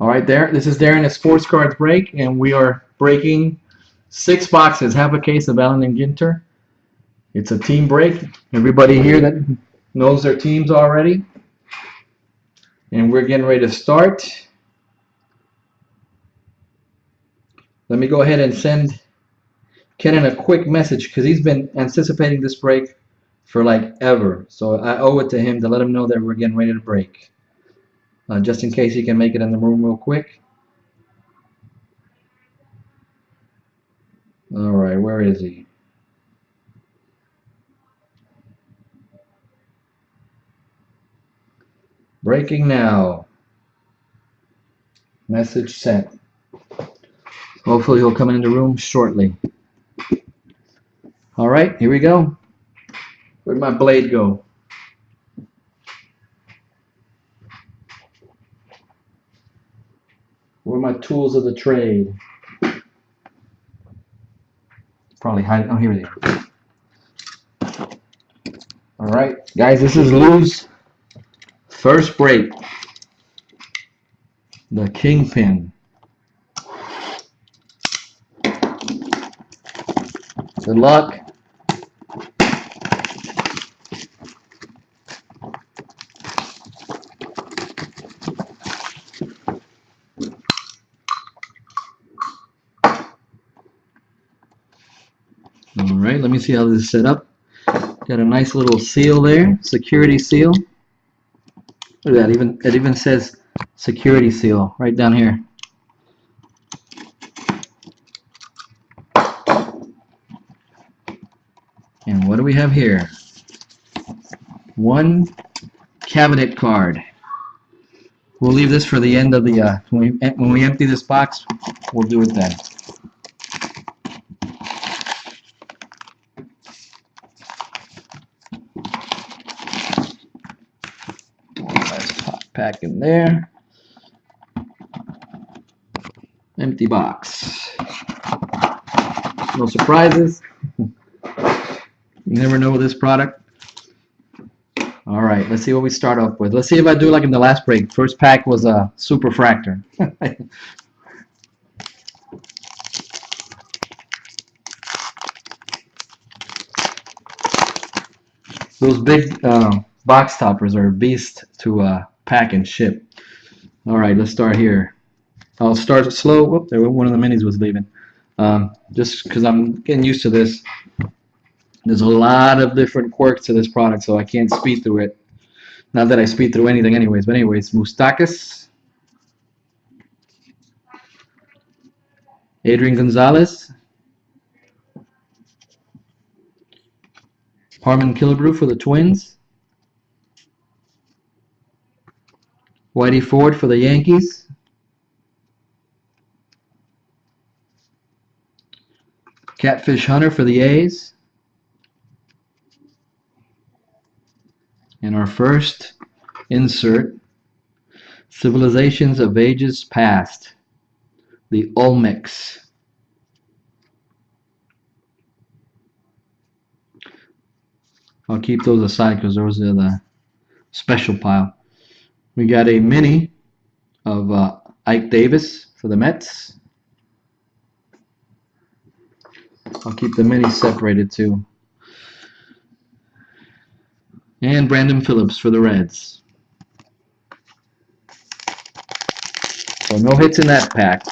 All right, there. This is Darren at Sports Cards Break, and we are breaking 6 boxes, half a case of Allen and Ginter. It's a team break. Everybody here that knows their teams already, and we're getting ready to start. Let me go ahead and send Kenan a quick message because he's been anticipating this break for like ever. So I owe it to him to let him know that we're getting ready to break. Just in case he can make it in the room real quick. All right, where is he? Breaking now. Message sent. Hopefully he'll come into the room shortly. All right, here we go. Where'd my blade go? Where are my tools of the trade? Probably hiding. Oh, here they are. All right, guys, this is Lou's first break. The Kingpin. Good luck. All right, let me see how this is set up. Got a nice little seal there, security seal. Look at that, it even says security seal right down here. And what do we have here? One cabinet card. We'll leave this for the end of the, when we empty this box, we'll do it then. Nice pop pack in there. Empty box. No surprises. You never know with this product. All right, let's see what we start off with. Let's see if I do like in the last break. First pack was a super fractor. Those big box toppers are a beast to pack and ship. All right, let's start here. I'll start slow. Whoop, there one of the minis was leaving. Just because I'm getting used to this. There's a lot of different quirks to this product, so I can't speed through it. Not that I speed through anything anyways, but anyways, Moustakas, Adrian Gonzalez, Harmon Killebrew for the Twins, Whitey Ford for the Yankees, Catfish Hunter for the A's, and our first insert, Civilizations of Ages Past, the Olmecs. I'll keep those aside because those are the special pile. We got a mini of Ike Davis for the Mets. I'll keep the mini separated too. And Brandon Phillips for the Reds. So no hits in that pack.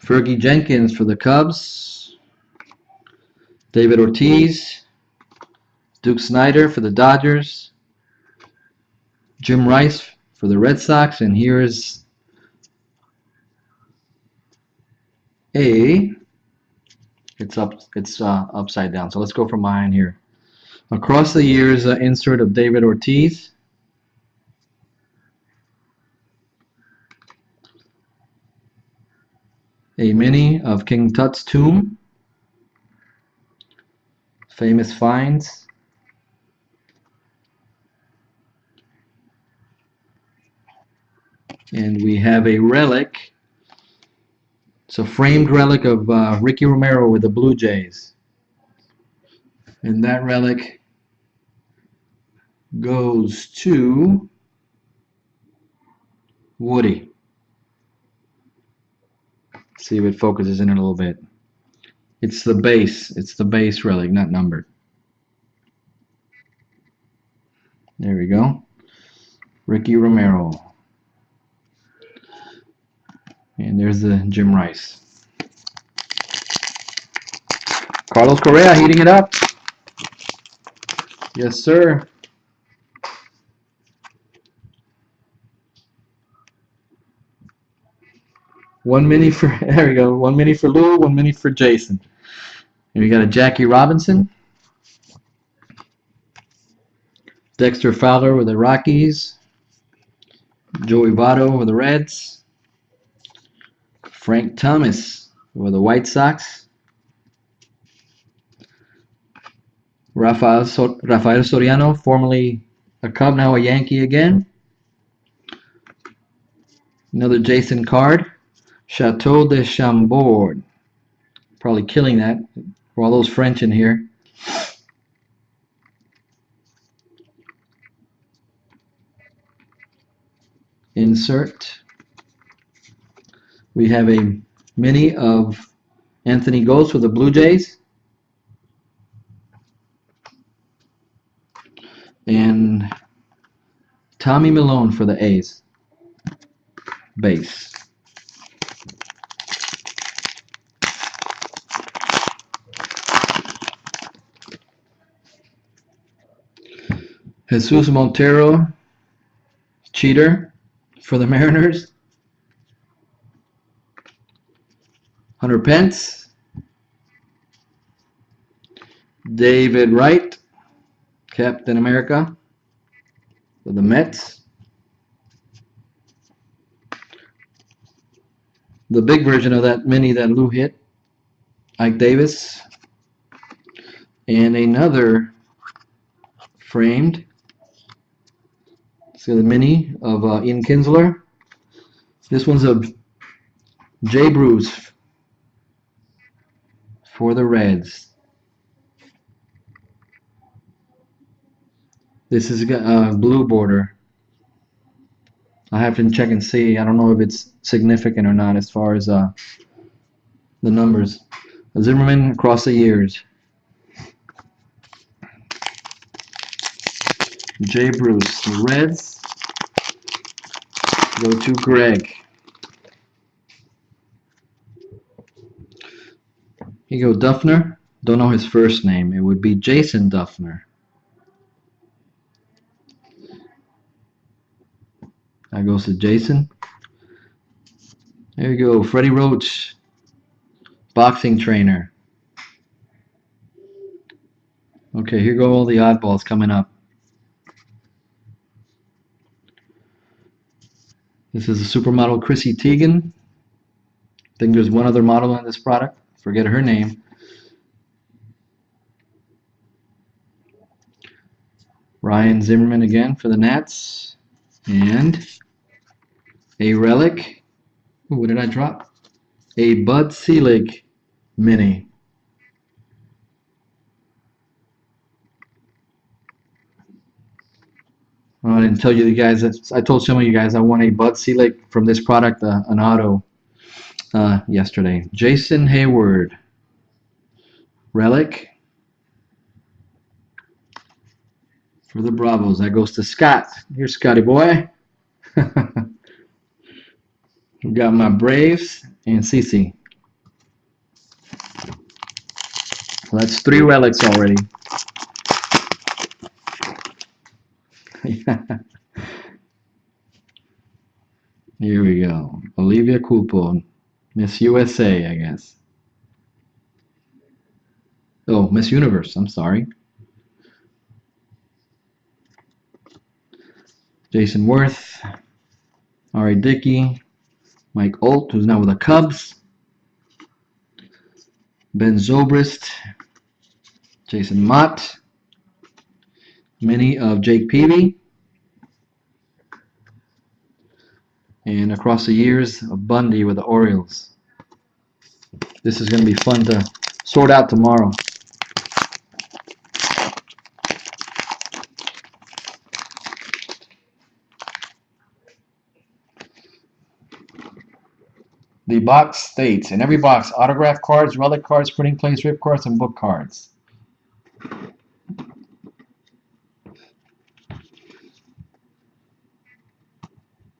Fergie Jenkins for the Cubs. David Ortiz. Duke Snider for the Dodgers. Jim Rice for the Red Sox. And here's it's upside down. So let's go from behind here. Across the years, insert of David Ortiz. A mini of King Tut's tomb. Famous finds. And we have a relic. It's a framed relic of Ricky Romero with the Blue Jays. And that relic goes to Woody. See if it focuses in a little bit. It's the base. It's the base relic, not numbered. There we go. Ricky Romero. And there's the Jim Rice. Carlos Correa heating it up. Yes, sir. One mini for, there we go. One mini for Lou, one mini for Jason. And we got a Jackie Robinson. Dexter Fowler with the Rockies. Joey Votto with the Reds. Frank Thomas with the White Sox. Rafael Soriano, formerly a Cub, now a Yankee again. Another Jason card. Chateau de Chambord. Probably killing that for all those French in here. Insert. We have a mini of Anthony Ghost with the Blue Jays. And Tommy Milone for the A's. Base. Jesus Montero, cheater for the Mariners. Hunter Pence. David Wright, Captain America for the Mets. The big version of that mini that Lou hit, Ike Davis. And another framed. See the mini of Ian Kinsler. This one's a Jay Bruce for the Reds. This is a blue border. I have to check and see. I don't know if it's significant or not as far as the numbers. Zimmerman across the years. Jay Bruce. The Reds go to Greg. Here you go, Duffner. Don't know his first name. It would be Jason Duffner. That goes to Jason. There you go, Freddie Roach, boxing trainer. Okay, here go all the oddballs coming up. This is a supermodel Chrissy Teigen. I think there's one other model in this product. Forget her name. Ryan Zimmerman again for the Nats. And a relic. Ooh, what did I drop? A Bud Selig mini. Oh, I didn't tell you guys. I told some of you guys I won a Bud Selig from this product, an auto, yesterday. Jason Hayward. Relic. For the Bravos. That goes to Scott. Here's Scotty boy. We got my Braves and CC. So that's 3 relics already. Here we go. Olivia Culpo. Miss USA, I guess. Oh, Miss Universe. I'm sorry. Jason Worth. R.A. Dickey. Mike Olt, who's now with the Cubs. Ben Zobrist. Jason Mott. Mini of Jake Peavy. And across the years, a Bundy with the Orioles. This is going to be fun to sort out tomorrow. The box states, in every box, autograph cards, relic cards, printing plates, rip cards, and book cards.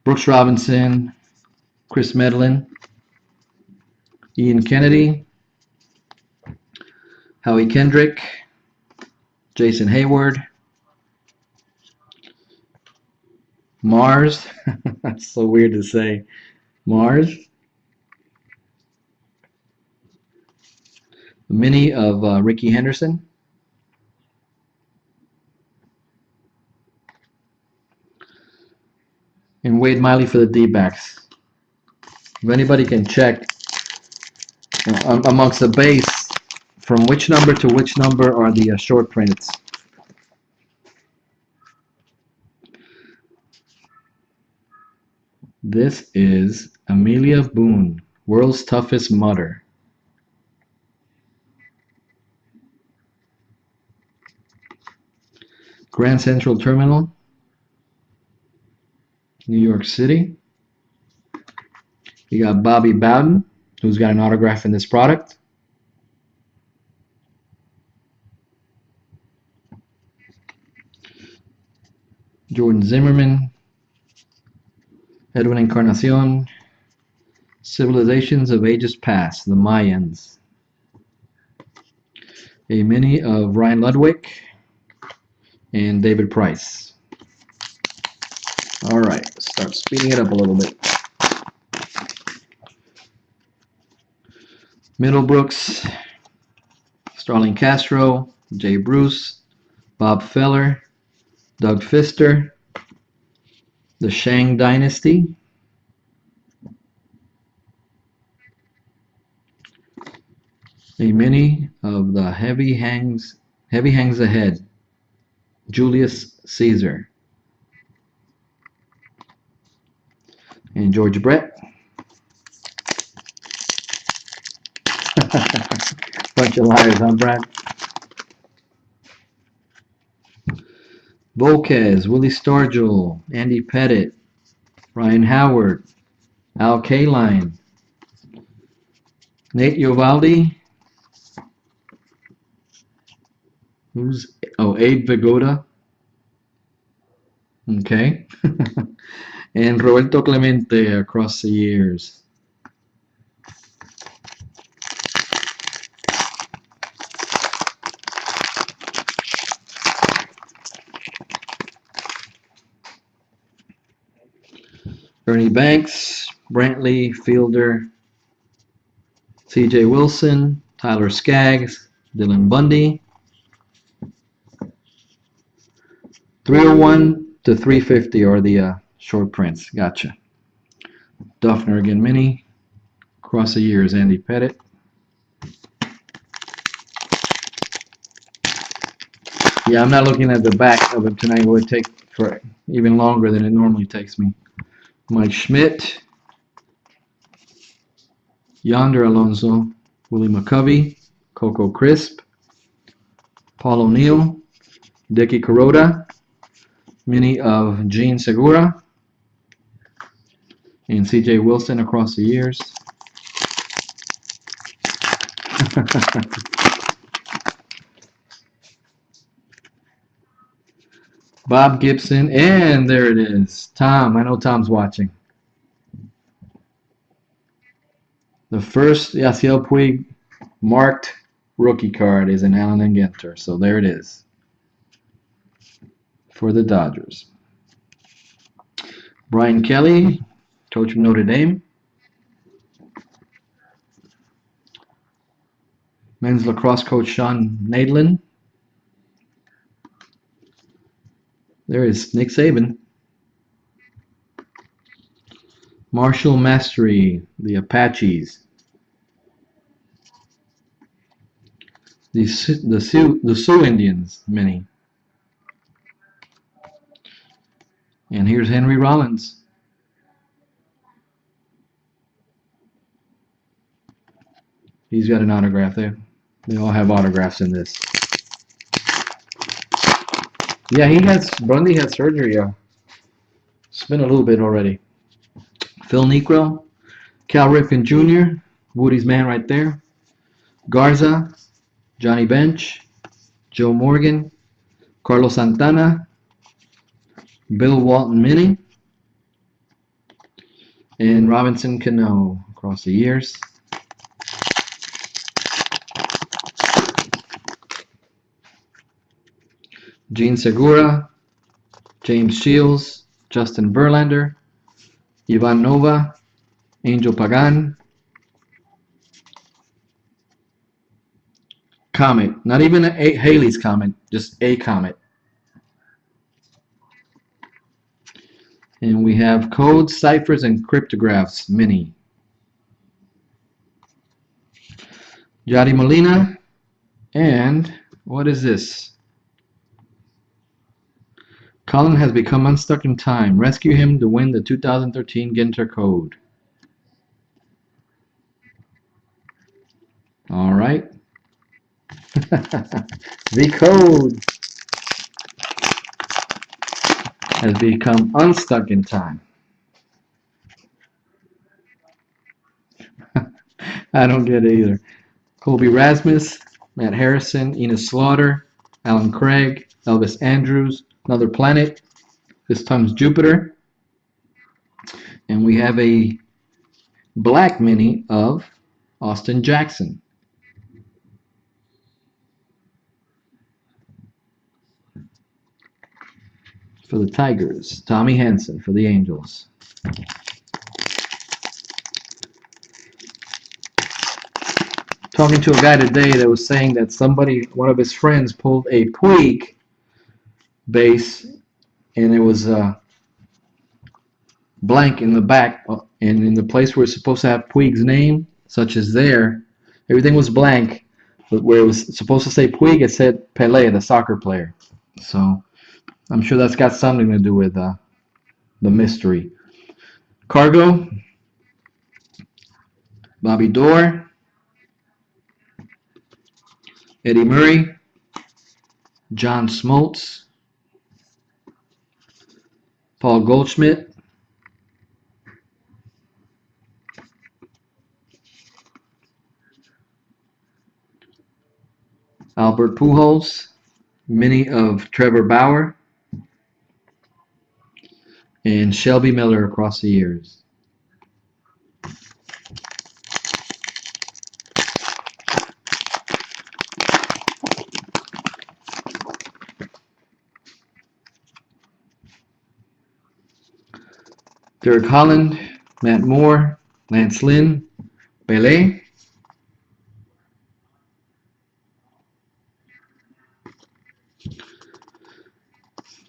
Brooks Robinson, Chris Medlin, Ian Kennedy, Howie Kendrick, Jason Hayward, Mars. That's so weird to say. Mars. A mini of Ricky Henderson. And Wade Miley for the D-backs. If anybody can check amongst the base, from which number to which number are the short prints? This is Amelia Boone, World's Toughest Mudder. Grand Central Terminal, New York City. You got Bobby Bowden, who's got an autograph in this product. Jordan Zimmerman, Edwin Encarnacion, Civilizations of Ages Past, the Mayans. A mini of Ryan Ludwig and David Price. All right, start speeding it up a little bit. Middlebrooks, Starling Castro, Jay Bruce, Bob Feller, Doug Fister, the Shang Dynasty, a mini of the Heavy Hangs Ahead, Julius Caesar, and George Brett. Bunch of liars, huh, Brad? Volquez, Willie Stargell, Andy Pettit, Ryan Howard, Al Kaline, Nate Eovaldi, Abe Vigoda, okay, and Roberto Clemente across the years. Ernie Banks, Brantley, Fielder, C.J. Wilson, Tyler Skaggs, Dylan Bundy. 301 to 350 are the short prints. Gotcha. Duffner again mini. Across the years, Andy Pettit. Yeah, I'm not looking at the back of it tonight. It would take for even longer than it normally takes me. Mike Schmidt, Yonder Alonso, Willie McCovey, Coco Crisp, Paul O'Neill, Dicky Kuroda, mini of Gene Segura, and C.J. Wilson across the years. Bob Gibson, and there it is. Tom, I know Tom's watching. The first Yasiel Puig marked rookie card is an Allen and Ginter, so there it is for the Dodgers. Brian Kelly, coach of Notre Dame. Men's lacrosse coach Sean Nadlin. There is Nick Saban. Marshall Mastery, the Apaches. The Sioux Indians mini. And here's Henry Rollins. He's got an autograph there. They all have autographs in this. Yeah, Bundy had surgery. It's been a little bit already. Phil Niekro, Cal Ripken Jr., Woody's man right there. Garza, Johnny Bench, Joe Morgan, Carlos Santana, Bill Walton Mini, and Robinson Cano across the years. Gene Segura, James Shields, Justin Verlander, Ivan Nova, Angel Pagan, Comet. Not even a Haley's Comet, just a Comet. And we have codes, ciphers, and cryptographs mini. Yadi Molina. And what is this? Colin has become unstuck in time. Rescue him to win the 2013 Ginter code. All right. The code has become unstuck in time. I don't get it either. Colby Rasmus, Matt Harrison, Enos Slaughter, Alan Craig, Elvis Andrews, Another Planet. This time's Jupiter. And we have a black mini of Austin Jackson. For the Tigers, Tommy Hanson for the Angels. Talking to a guy today that was saying that one of his friends, pulled a Puig base, and it was blank in the back, and in the place where it's supposed to have Puig's name, such as there, everything was blank, but where it was supposed to say Puig, it said Pelé, the soccer player. So I'm sure that's got something to do with the mystery. Cargo, Bobby Dorr, Eddie Murray, John Smoltz, Paul Goldschmidt, Albert Pujols, mini of Trevor Bauer, and Shelby Miller across the years. Derek Holland, Matt Moore, Lance Lynn, Belay,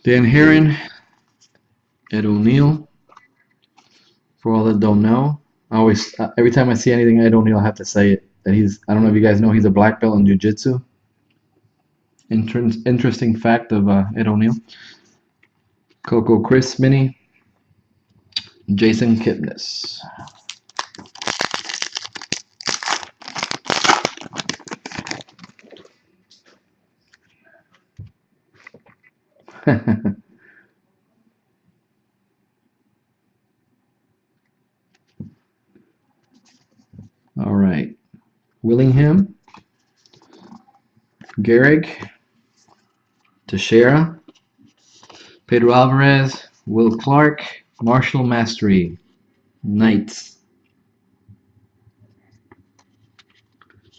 Dan Heron, Ed O'Neill. For all that don't know, I always every time I see anything Ed O'Neill, I have to say it. That I don't know if you guys know, he's a black belt in jiu-jitsu. Interesting fact of Ed O'Neill. Coco Chris Mini, Jason Kipnis. All right. Willingham, Gehrig, Teixeira, Pedro Alvarez, Will Clark, Marshall Mastery, Knights.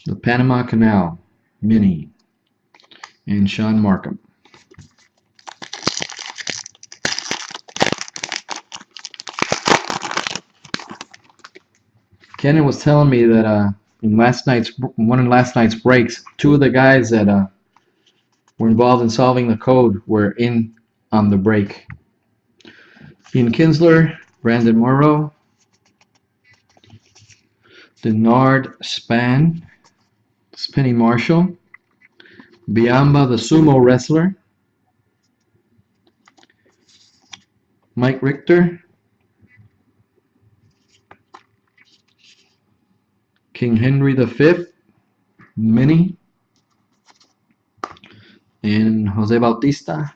The Panama Canal, Mini, and Sean Markham. Kenan was telling me that in one of last night's breaks, two of the guys that were involved in solving the code were in on the break. Ian Kinsler, Brandon Morrow, Denard Span, Spinny Marshall, Biamba the sumo wrestler, Mike Richter, King Henry V, Mini, and Jose Bautista.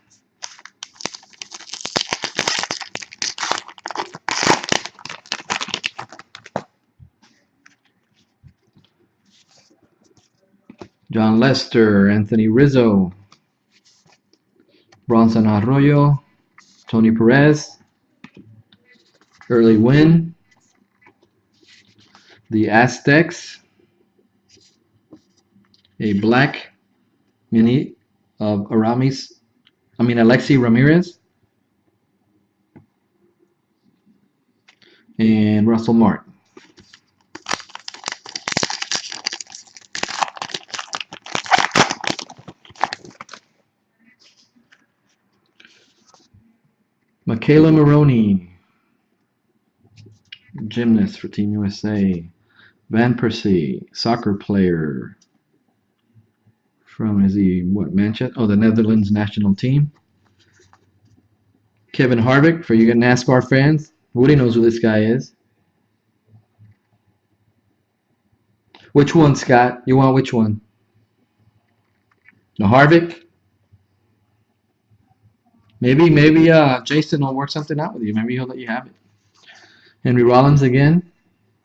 John Lester, Anthony Rizzo, Bronson Arroyo, Tony Perez, Early Win, the Aztecs, a black mini of Alexi Ramirez, and Russell Martin. Michaela Maroney, gymnast for Team USA. Van Persie, soccer player from, Manchester? Oh, the Netherlands national team. Kevin Harvick, for you NASCAR fans. Woody knows who this guy is. Which one, Scott? You want which one? The Harvick? Maybe Jason will work something out with you. Maybe he'll let you have it. Henry Rollins again.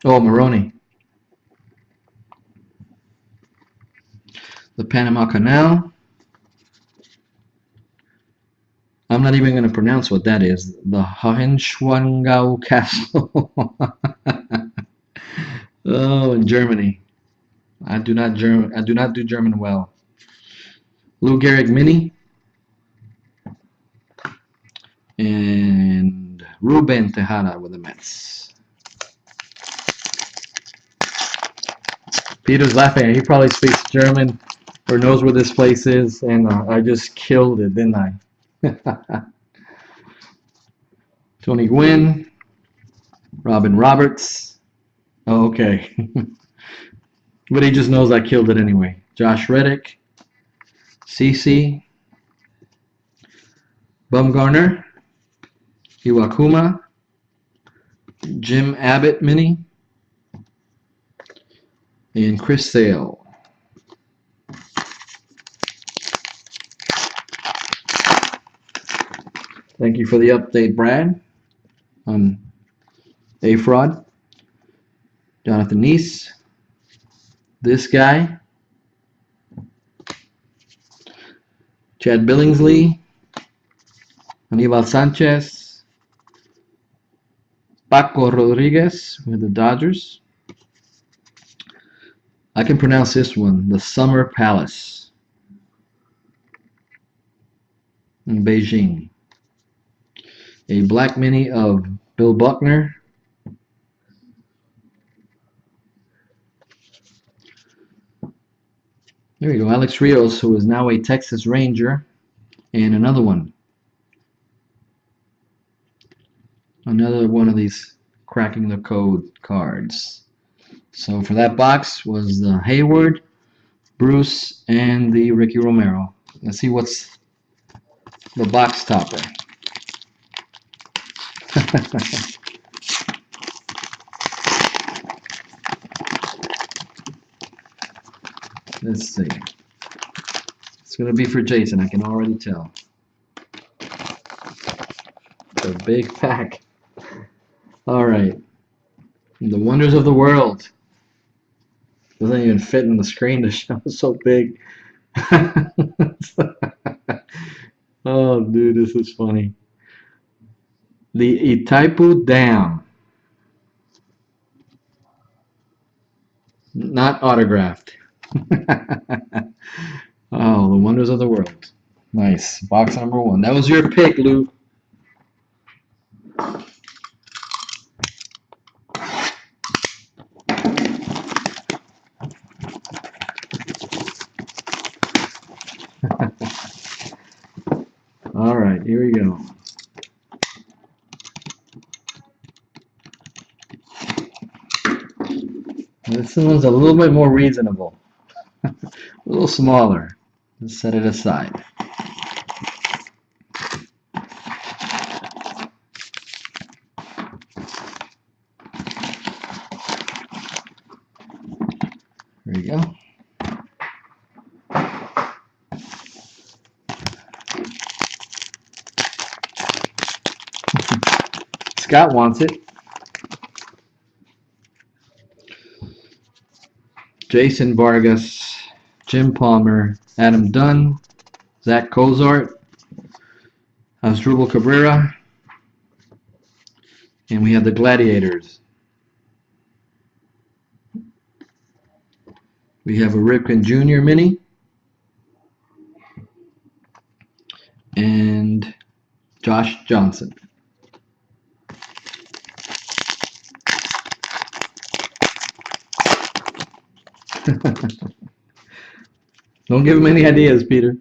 Oh, Maroney. The Panama Canal. I'm not even going to pronounce what that is. The Hohenschwangau Castle. Oh, in Germany. I do not do German well. Lou Gehrig Mini. And Ruben Tejada with the Mets. Peter's laughing. He probably speaks German or knows where this place is, and I just killed it, didn't I? Tony Gwynn, Robin Roberts. Oh, okay. But he just knows I killed it anyway. Josh Reddick, CC, Bumgarner, Iwakuma, Jim Abbott Mini, and Chris Sale. Thank you for the update, Brad, on A-Fraud. Jonathan Neese, this guy, Chad Billingsley, Aníbal Sanchez, Paco Rodriguez with the Dodgers. I can pronounce this one, the Summer Palace in Beijing. A black mini of Bill Buckner. There we go, Alex Rios, who is now a Texas Ranger. And another one. Another one of these cracking the code cards. So for that box was the Hayward, Bruce, and the Ricky Romero. Let's see what's the box topper. Let's see. It's going to be for Jason, I can already tell. It's a big pack. All right. The Wonders of the World. Doesn't even fit in the screen to show. It's so big. Oh, dude, this is funny. The Itaipu Dam. Not autographed. Oh, the Wonders of the World. Nice. Box number 1. That was your pick, Lou. All right, here we go. This one's a little bit more reasonable. A little smaller. Let's set it aside. There you go. Scott wants it. Jason Vargas, Jim Palmer, Adam Dunn, Zach Cozart, Asdrubal Cabrera, and we have the Gladiators. We have a Ripken Jr. mini and Josh Johnson. Don't give him any ideas, Peter.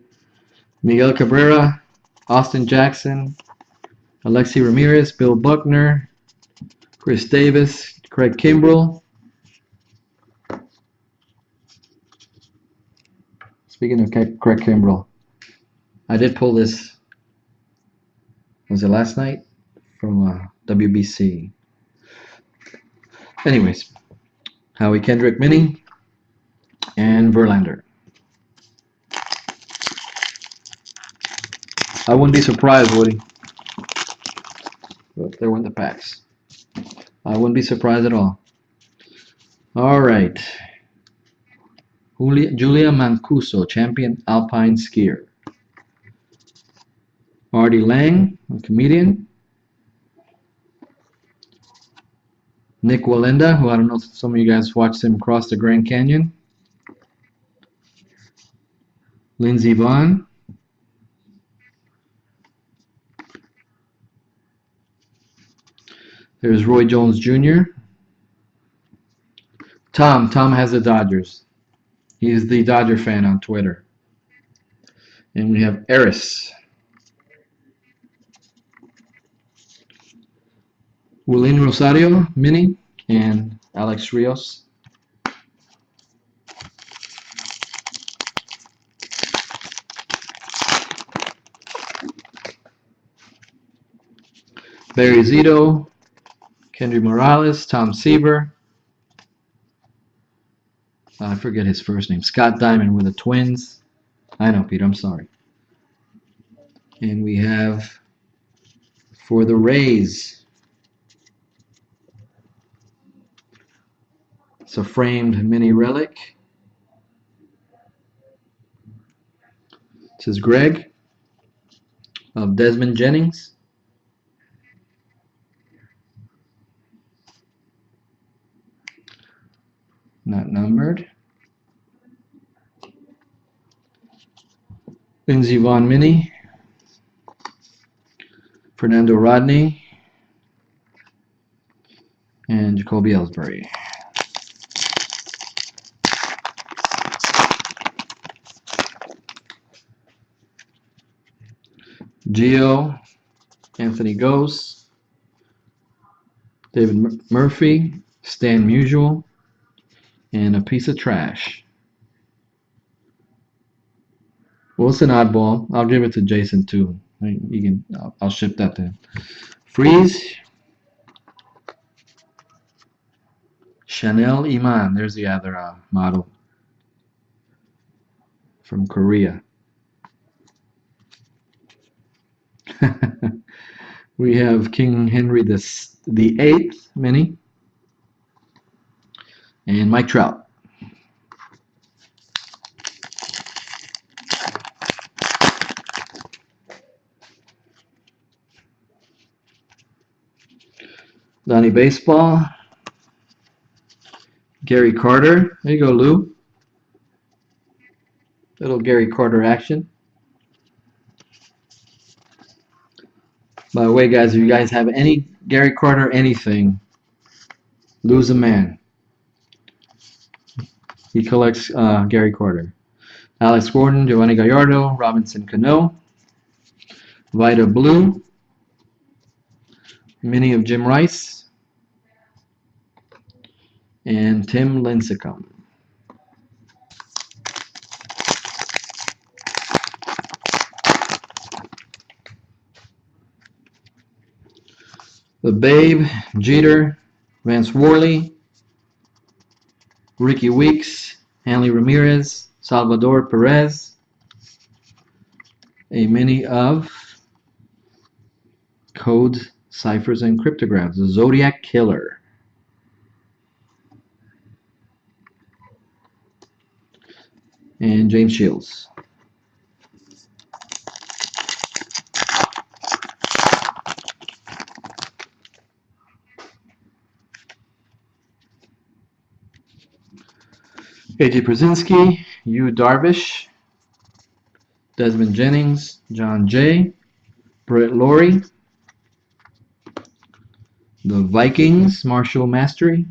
Miguel Cabrera, Austin Jackson, Alexi Ramirez, Bill Buckner, Chris Davis, Craig Kimbrell. Speaking of Craig Kimbrell, I did pull this, was it last night? From WBC. Anyways, Howie Kendrick mini and Verlander. I wouldn't be surprised, Woody. But there went the packs. I wouldn't be surprised at all. All right. Julia Mancuso, champion alpine skier. Artie Lang, a comedian. Nick Wallenda, who I don't know if some of you guys watched him cross the Grand Canyon. Lindsey Vonn. There's Roy Jones Jr. Tom has the Dodgers. He's the Dodger fan on Twitter. And we have Eris. Wilin Rosario, mini, and Alex Rios. Barry Zito, Kendry Morales, Tom Seaver. I forget his first name. Scott Diamond with the Twins. I know, Pete, I'm sorry. And we have, for the Rays, it's a framed mini relic. It says Greg of Desmond Jennings. Not numbered. Lindsey Vonn mini. Fernando Rodney. And Jacoby Ellsbury. Gio, Anthony Gose, David Murphy, Stan Musial, and a piece of trash. Well, it's an oddball. I'll give it to Jason too. I'll ship that to him. Freeze. Chanel Iman. There's the other model from Korea. We have King Henry the Eighth mini and Mike Trout. Donnie Baseball. Gary Carter. There you go, Lou. Little Gary Carter action. By the way, guys, if you guys have any Gary Carter anything, Lou's a man. He collects Gary Carter. Alex Gordon, Giovanni Gallardo, Robinson Cano, Vida Blue, mini of Jim Rice, and Tim Lincecum. The Babe, Jeter, Vance Worley, Ricky Weeks, Hanley Ramirez, Salvador Perez, a mini of Codes, Ciphers, and Cryptographs, the Zodiac Killer. and James Shields. A.J. Brzezinski, Yu Darvish, Desmond Jennings, John Jay, Brett Lawrie, the Vikings, Marshall Mastery.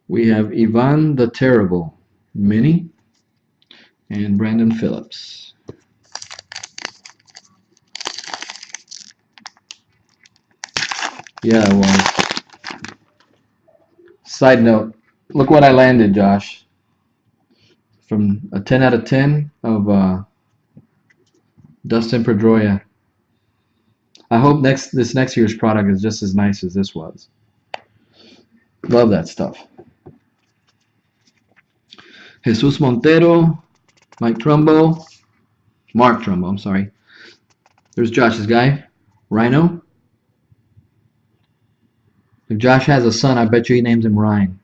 We have Ivan the Terrible, Mini, and Brandon Phillips. Yeah, it was. Side note, look what I landed, Josh. From a 10 out of 10 of Dustin Pedroia. I hope this next year's product is just as nice as this was. Love that stuff. Jesus Montero, Mark Trumbo, I'm sorry. There's Josh's guy, Rhino. If Josh has a son, I bet you he names him Ryan.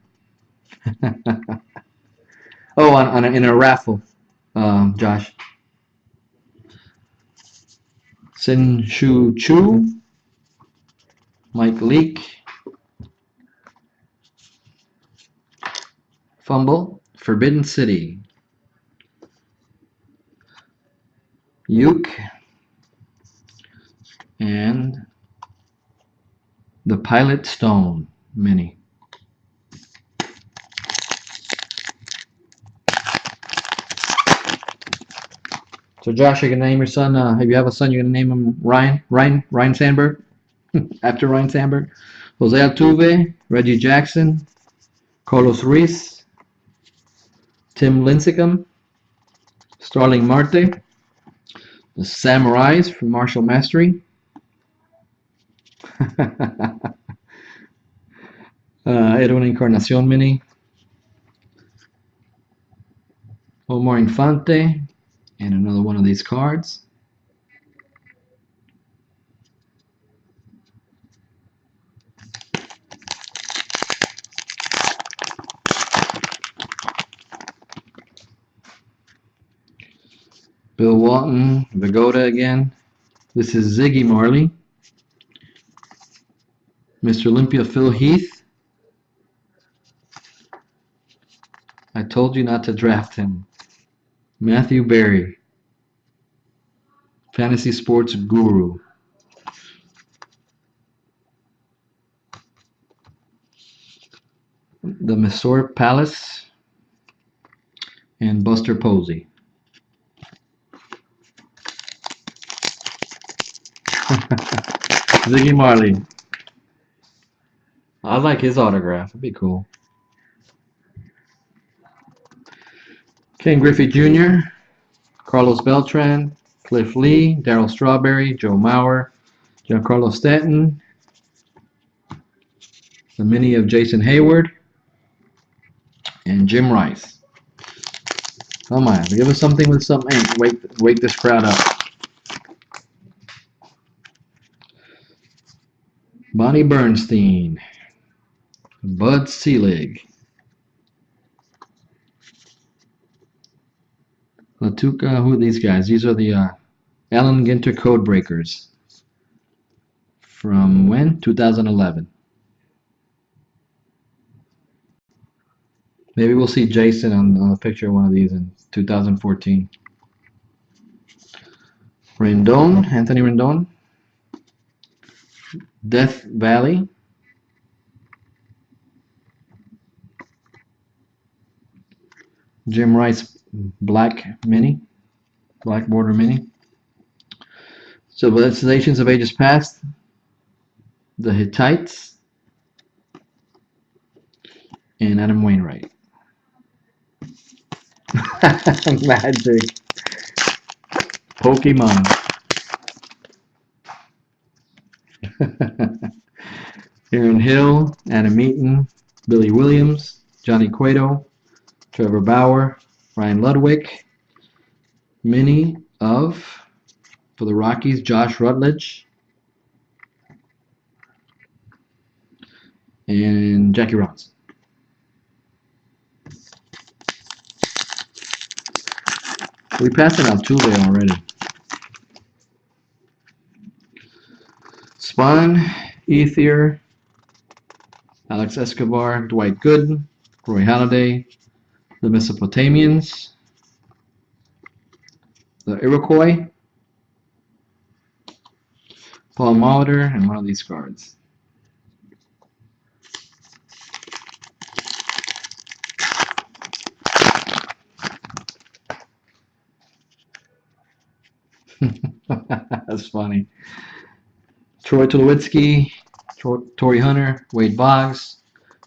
Oh, in a raffle, Josh. Sin Shu Chu, Mike Leake, Fumble, Forbidden City, Uke, and the Pilot Stone Mini. So Josh, you're gonna name your son. If you have a son, you're gonna name him Ryan Sandberg, after Ryan Sandberg. Jose Altuve, Reggie Jackson, Carlos Ruiz, Tim Lincecum, Starling Marte, the Samurais from Marshall Mastery, Edwin Encarnacion Mini, Omar Infante, and another one of these cards. Bill Walton, Vigoda again. This is Ziggy Marley. Mr. Olympia Phil Heath. I told you not to draft him. Matthew Berry. Fantasy Sports Guru. The Mysore Palace. And Buster Posey. Ziggy Marley. I like his autograph. It'd be cool. Ken Griffey Jr., Carlos Beltran, Cliff Lee, Darryl Strawberry, Joe Mauer, Giancarlo Stanton, the mini of Jason Hayward, and Jim Rice. Come on, give us something with some ink. Wake this crowd up. Bonnie Bernstein, Bud Selig, Latuca. Who are these guys? These are the Allen Ginter Code Breakers. From when? 2011. Maybe we'll see Jason on a picture of one of these in 2014. Rendon, Anthony Rendon. Death Valley. Jim Rice Black Mini. Black Border Mini. Civilizations of Ages Past. The Hittites. And Adam Wainwright. Magic. Pokemon. Aaron Hill, Adam Eaton, Billy Williams, Johnny Cueto, Trevor Bauer, Ryan Ludwig, mini of, for the Rockies, Josh Rutledge, and Jackie Robinson. We passed an Altuve already. Spawn, Ether, Alex Escobar, Dwight Gooden, Roy Halladay, the Mesopotamians, the Iroquois, Paul Molitor, and one of these cards. That's funny. Troy Tulowitzki, Torrey Hunter, Wade Boggs,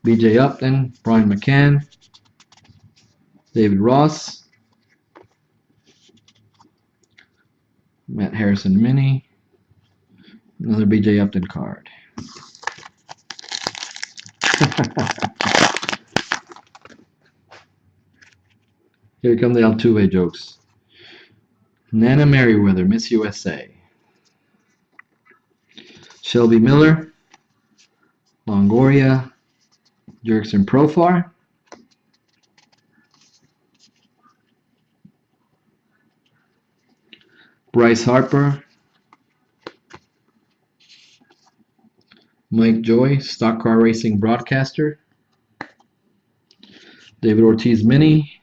B.J. Upton, Brian McCann, David Ross, Matt Harrison Mini, another B.J. Upton card. Here come the Altuve jokes. Nana Merriweather, Miss USA. Shelby Miller, Longoria, Jurickson Profar, Bryce Harper, Mike Joy, Stock Car Racing Broadcaster, David Ortiz Mini,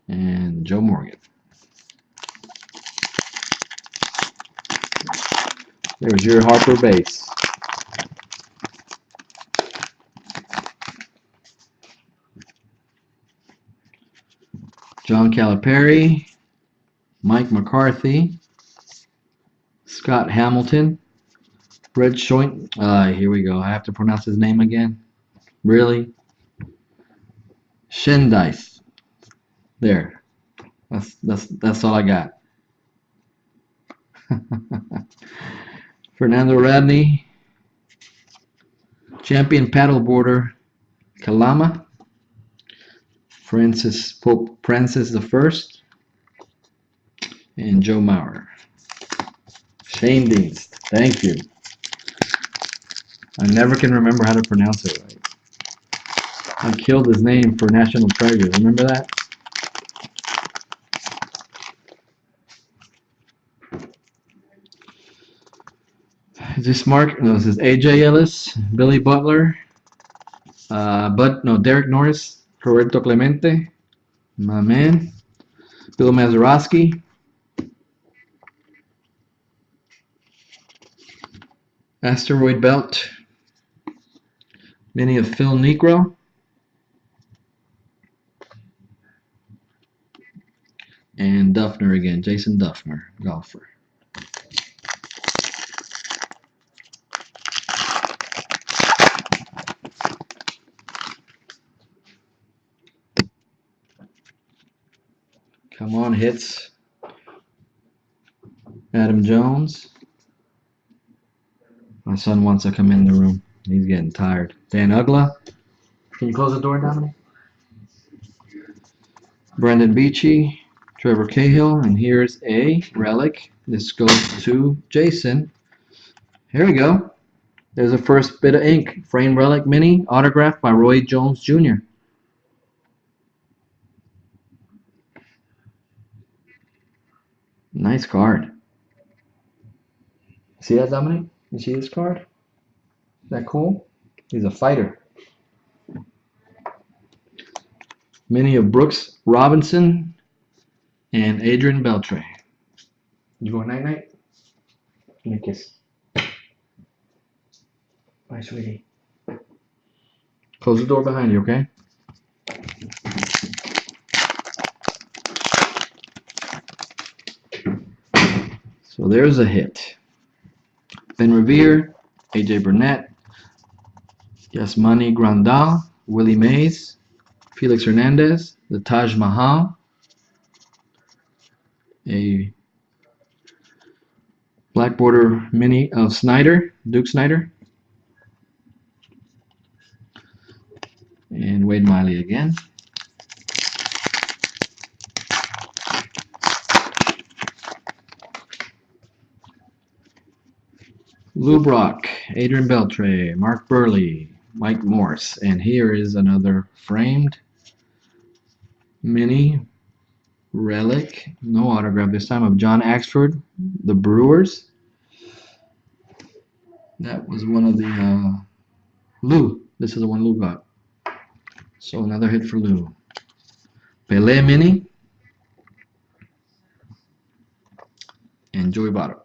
and Joe Morgan. There's your Harper base. John Calipari, Mike McCarthy, Scott Hamilton, Red Schoint. Here we go. I have to pronounce his name again. Really? Shendice. There. That's all I got. Fernando Radney, Champion Paddleboarder Kalama, Pope Francis I, and Joe Maurer. Shane Dienst. Thank you. I never can remember how to pronounce it right. I killed his name for National Treasure. Remember that? Is this Mark? No, this is AJ Ellis, Billy Butler, Derek Norris, Roberto Clemente, my man, Bill Mazeroski, Asteroid Belt, mini of Phil Negro, and Duffner again, Jason Duffner, golfer. Come on, hits. Adam Jones. My son wants to come in the room. He's getting tired. Dan Ugla. Can you close the door, Dominic? Brendan Beachy. Trevor Cahill. And here's a relic. This goes to Jason. Here we go. There's a first bit of ink. Frame relic mini. Autographed by Roy Jones Jr. Nice card. See that, Dominic? You see this card? Is that cool? He's a fighter. Mini of Brooks Robinson and Adrian Beltre. You going night-night? Give me a kiss. Bye, sweetie. Close the door behind you, okay? So there's a hit. Ben Revere, AJ Burnett, Yasmani Grandal, Willie Mays, Felix Hernandez, the Taj Mahal, a black border mini of Snyder, Duke Snyder, and Wade Miley again. Lou Brock, Adrian Beltre, Mark Burley, Mike Morse, and here is another framed mini relic, no autograph this time, of John Axford, the Brewers. That was one of the Lou. This is the one Lou got. So another hit for Lou. Pele Mini and Joey Votto.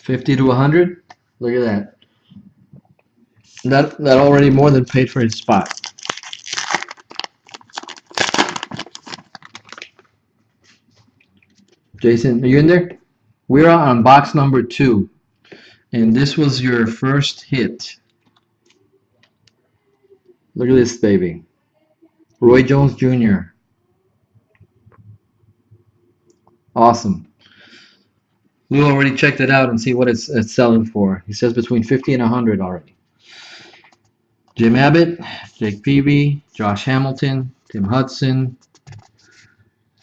50 to 100. Look at that. That already more than paid for his spot. Jason, are you in there? We're on box number 2, and this was your first hit. Look at this baby. Roy Jones Jr. Awesome. Lou already checked it out and see what it's selling for. He says between 50 and 100 already. Jim Abbott, Jake Peavy, Josh Hamilton, Tim Hudson,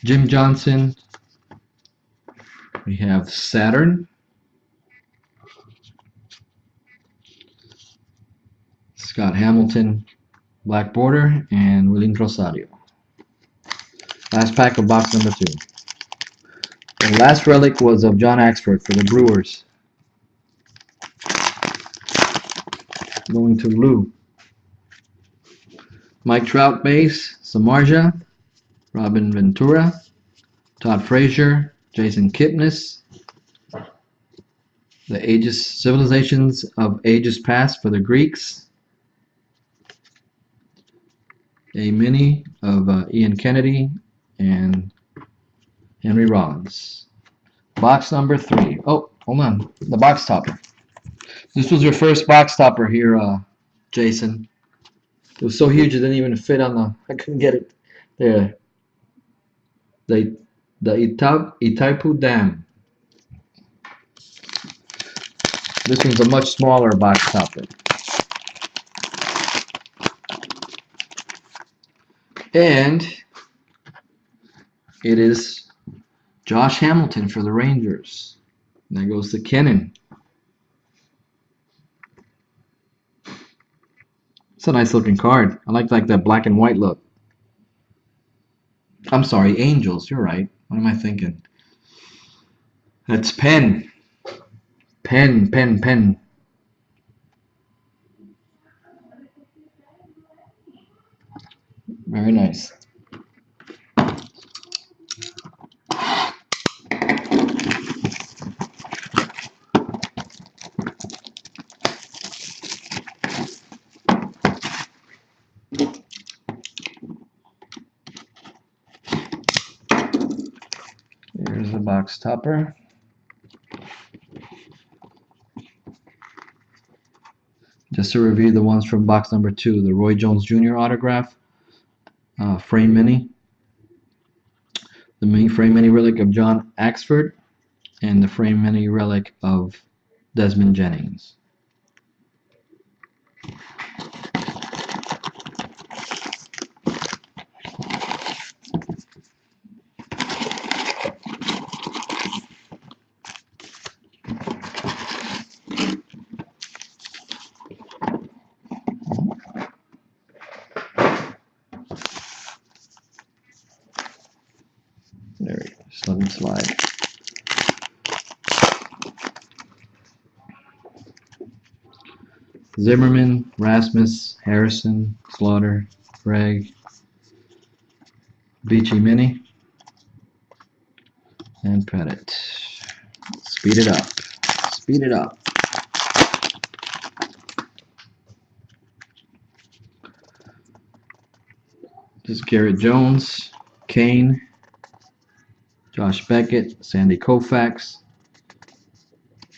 Jim Johnson. We have Saturn, Scott Hamilton, Black Border, and William Rosario. Last pack of box number 2. The last relic was of John Axford for the Brewers. Going to Lou. Mike Trout base, Samardzija, Robin Ventura, Todd Frazier, Jason Kipnis. The Civilizations of Ages Past for the Greeks. A mini of Ian Kennedy and Henry Rollins. Box number 3. Oh, hold on. The box topper. This was your first box topper here, Jason. It was so huge it didn't even fit on the. I couldn't get it there. The Itaipu Dam. This one's a much smaller box topper. And it is Josh Hamilton for the Rangers. And that goes to Kennan. It's a nice looking card. I like that black and white look. I'm sorry, Angels. You're right. What am I thinking? That's Penn. Penn. Very nice. Here's the box topper. Just to review the ones from box number 2, the Roy Jones Jr. autograph, frame mini, the frame mini relic of John Axford, and the frame mini relic of Desmond Jennings. There we go. Just let them slide. Zimmerman, Rasmus, Harrison, Slaughter, Gregg, Beachy Mini, and Pettit. Speed it up. Speed it up. This is Garrett Jones, Kane, Josh Beckett, Sandy Koufax,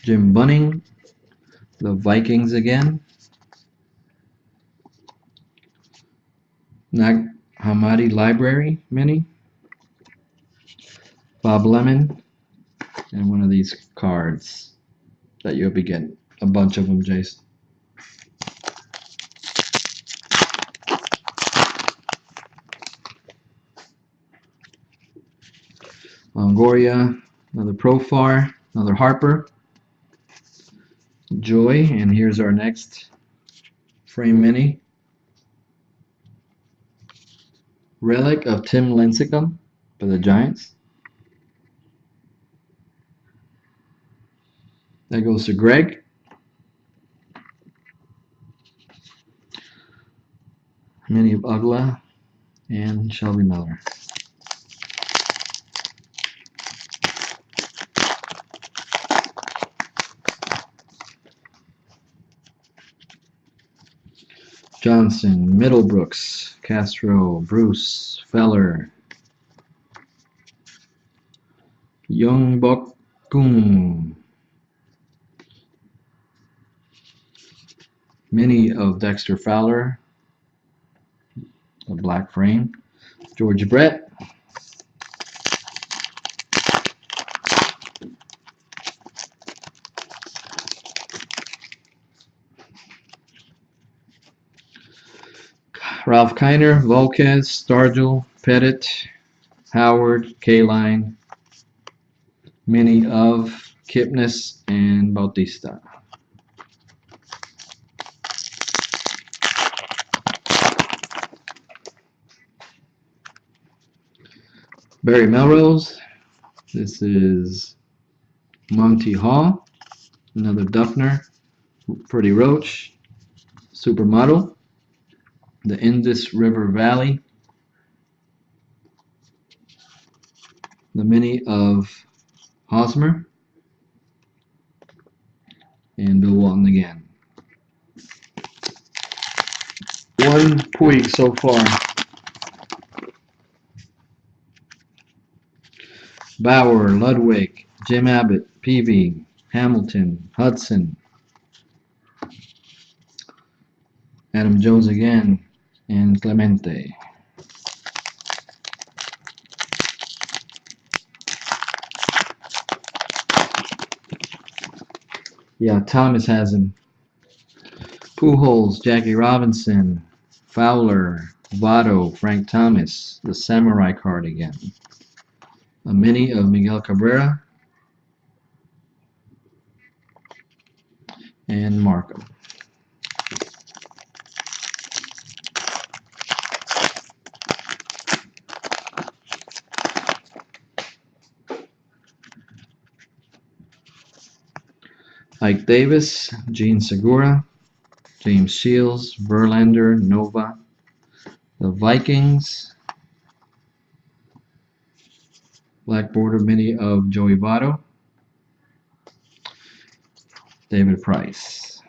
Jim Bunning, the Vikings again, Nag Hammadi Library Mini, Bob Lemon, and one of these cards that you'll be getting. A bunch of them, Jason. Longoria, another Profar, another Harper, Joy, and here's our next frame mini. Relic of Tim Lincecum for the Giants. That goes to Greg. Mini of Ugla and Shelby Miller. Johnson, Middlebrooks, Castro, Bruce, Feller, Young Bok Goon, Mini of Dexter Fowler, a black frame, George Brett, Ralph Kiner, Volquez, Stargell, Pettit, Howard, K-Line, Mini of Kipnis, and Bautista. Barry Melrose. This is Monty Hall, another Duffner, Freddie Roach, Supermodel, the Indus River Valley, the Mini of Hosmer, and Bill Walton again. One Puig so far. Bauer, Ludwig, Jim Abbott, Peavy, Hamilton, Hudson, Adam Jones again, and Clemente. Yeah, Thomas has him. Pujols, Jackie Robinson, Fowler, Votto, Frank Thomas, the Samurai card again. A Mini of Miguel Cabrera, and Markham. Ike Davis, Gene Segura, James Shields, Verlander, Nova, the Vikings, Black Border Mini of Joey Votto, David Price.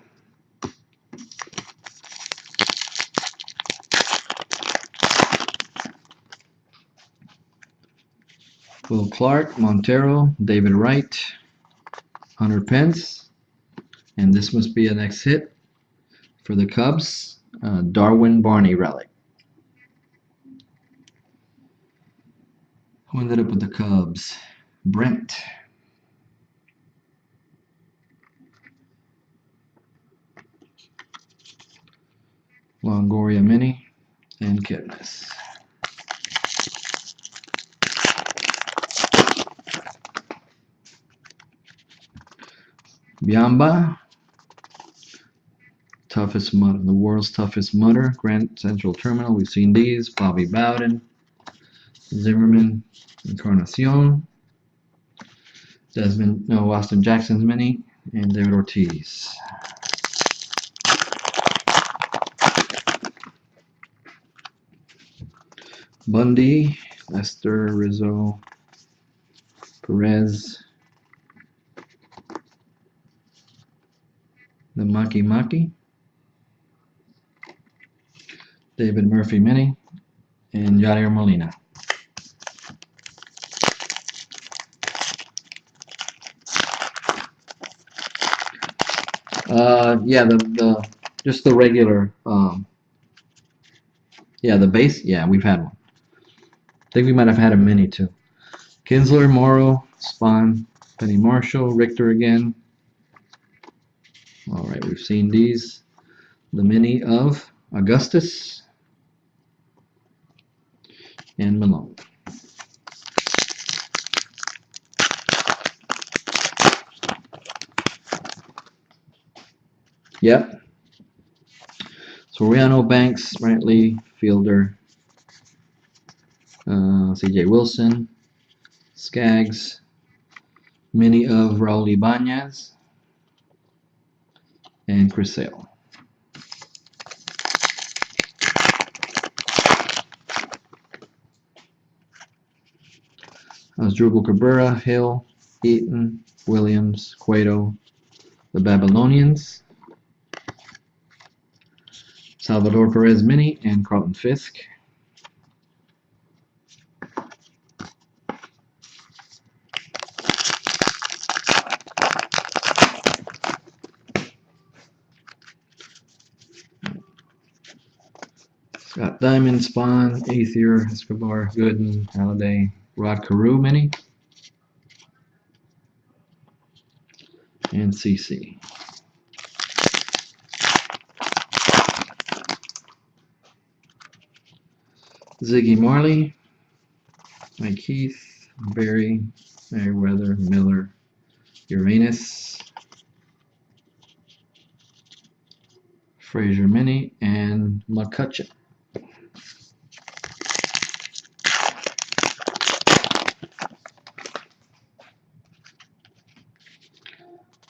Will Clark, Montero, David Wright, Hunter Pence, and this must be a next hit for the Cubs, Darwin Barney relic. Who ended up with the Cubs? Brent. Longoria Mini, and Kipnis. Biamba, toughest mud, the world's toughest mudder, Grand Central Terminal. We've seen these. Bobby Bowden, Zimmerman, Encarnacion, Austin Jackson's Mini, and David Ortiz. Bundy, Lester, Rizzo, Perez, the Maki Maki, David Murphy Mini, and Yadier Molina. Yeah, the just the regular. Yeah, the base. Yeah, we've had one. I think we might have had a mini too. Kinsler, Morrow, Spahn, Penny Marshall, Richter again. All right, we've seen these. The mini of Augustus and Malone. Yep. Soriano, Banks, Brantley, Fielder, C.J. Wilson, Skaggs, mini of Raul Ibanez, and Chris Sale. Asdrubal Cabrera, Hill, Eaton, Williams, Cueto, the Babylonians, Salvador Perez Mini, and Carlton Fisk. Scott Diamond, Spawn, Aether, Escobar, Gooden, Halliday, Rod Carew Mini, and CC. Ziggy Marley, Mike Heath, Barry, Merriweather, Miller, Uranus, Frazier Mini, and McCutcheon.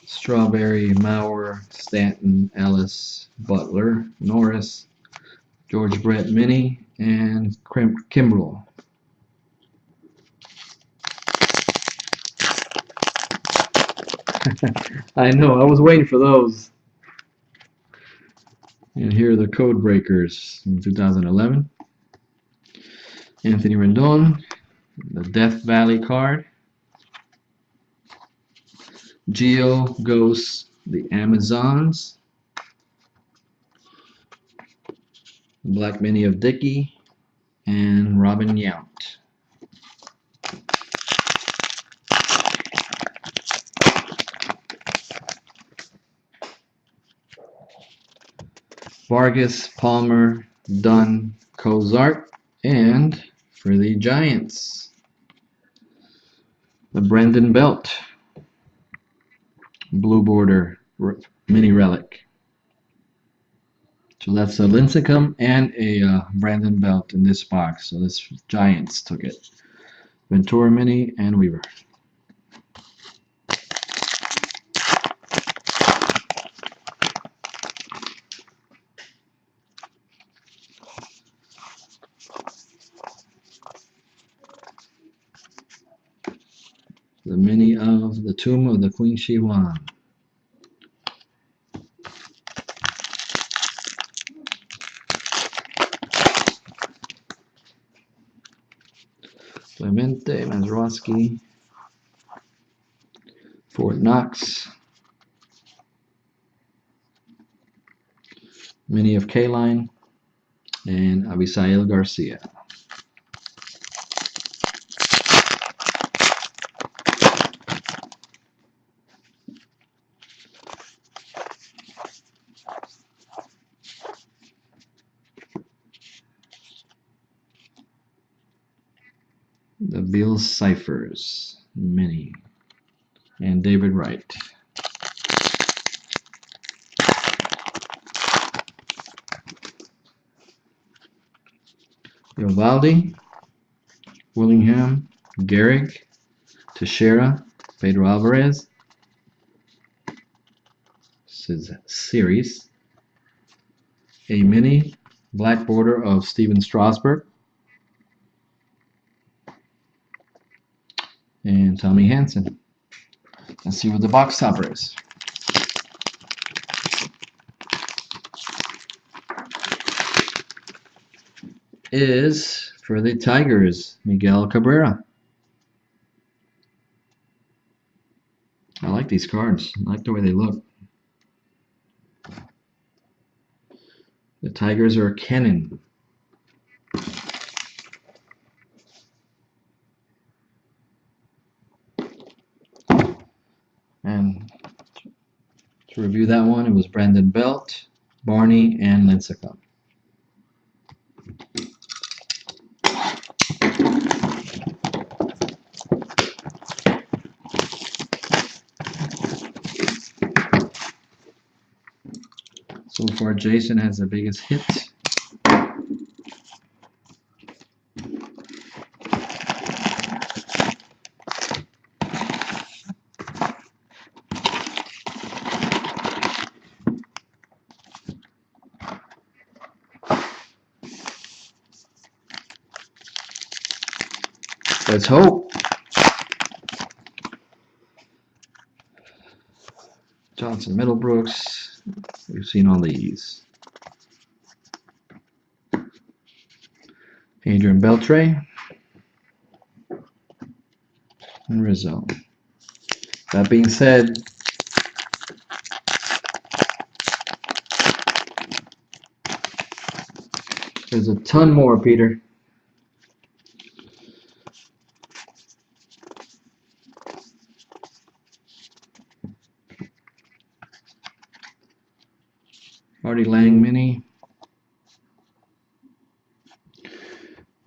Strawberry, Maurer, Stanton, Ellis, Butler, Norris, George Brett Mini, and Kimbrell. I know, I was waiting for those. And here are the code breakers in 2011. Anthony Rendon, the Death Valley card. Geo Ghost, the Amazons. Black Mini of Dickey, and Robin Yount. Vargas, Palmer, Dunn, Cozart, and for the Giants, the Brendan Belt, blue border mini relic. So that's a Lincecum and a Brandon Belt in this box. So this Giants took it. Ventura Mini and Weaver. The mini of the Tomb of the Queen Shi Huang. Clemente, Mazeroski, Fort Knox, mini of K-Line, and Abisail Garcia. The Bill Cyphers mini, and David Wright. Yovaldi, Willingham, Gehrig, Teixeira, Pedro Alvarez. This is series. A mini, black border of Steven Strasburg. And Tommy Hansen. Let's see what the box topper is. Is for the Tigers, Miguel Cabrera. I like these cards. I like the way they look. The Tigers are Kennan. And to review that one, it was Brandon Belt, Barney, and Lincecum. So far, Jason has the biggest hit. Let's hope. Johnson Middlebrooks. We've seen all these. Adrian Beltre. And Rizzo. That being said, there's a ton more, Peter. Artie Lang Mini.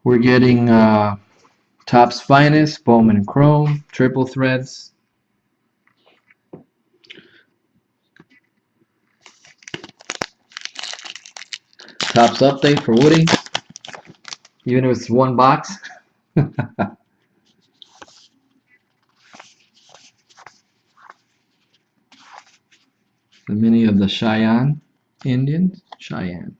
We're getting Topps Finest, Bowman Chrome, Triple Threads. Topps Update for Woody. Even if it's one box. The mini of the Cheyenne Indians. Cheyenne.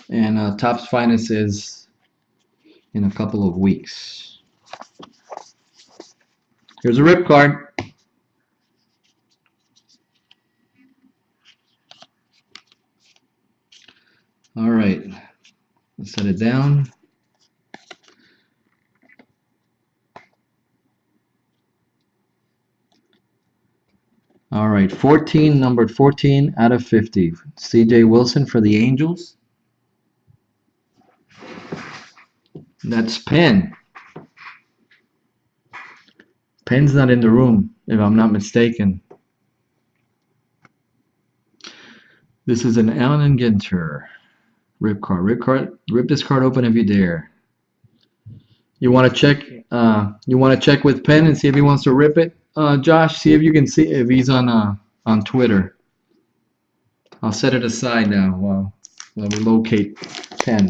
And Topps Finest is in a couple of weeks. Here's a rip card. All right, let's set it down. All right, 14, numbered 14 out of 50. C.J. Wilson for the Angels. That's Penn. Penn's not in the room, if I'm not mistaken. This is an Allen Ginter rip card. Rip this card open if you dare. You want to check? You want to check with Penn and see if he wants to rip it? Josh, see if you can see if he's on Twitter. I'll set it aside now while we locate Penn.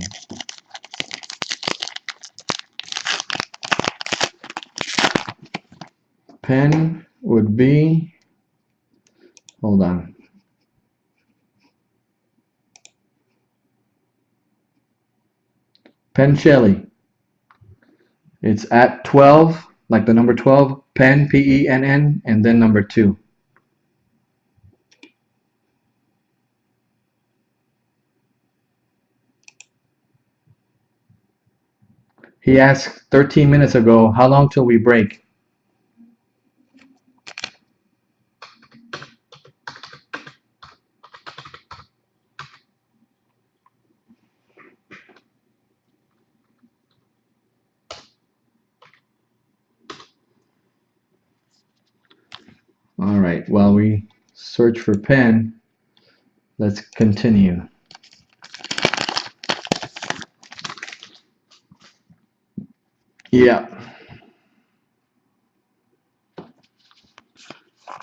Penn would be. Hold on. Penn Shelley. It's at 12, like the number 12, Penn, Penn, and then number 2. He asked 13 minutes ago, how long till we break? All right, while we search for Penn, let's continue. Yeah.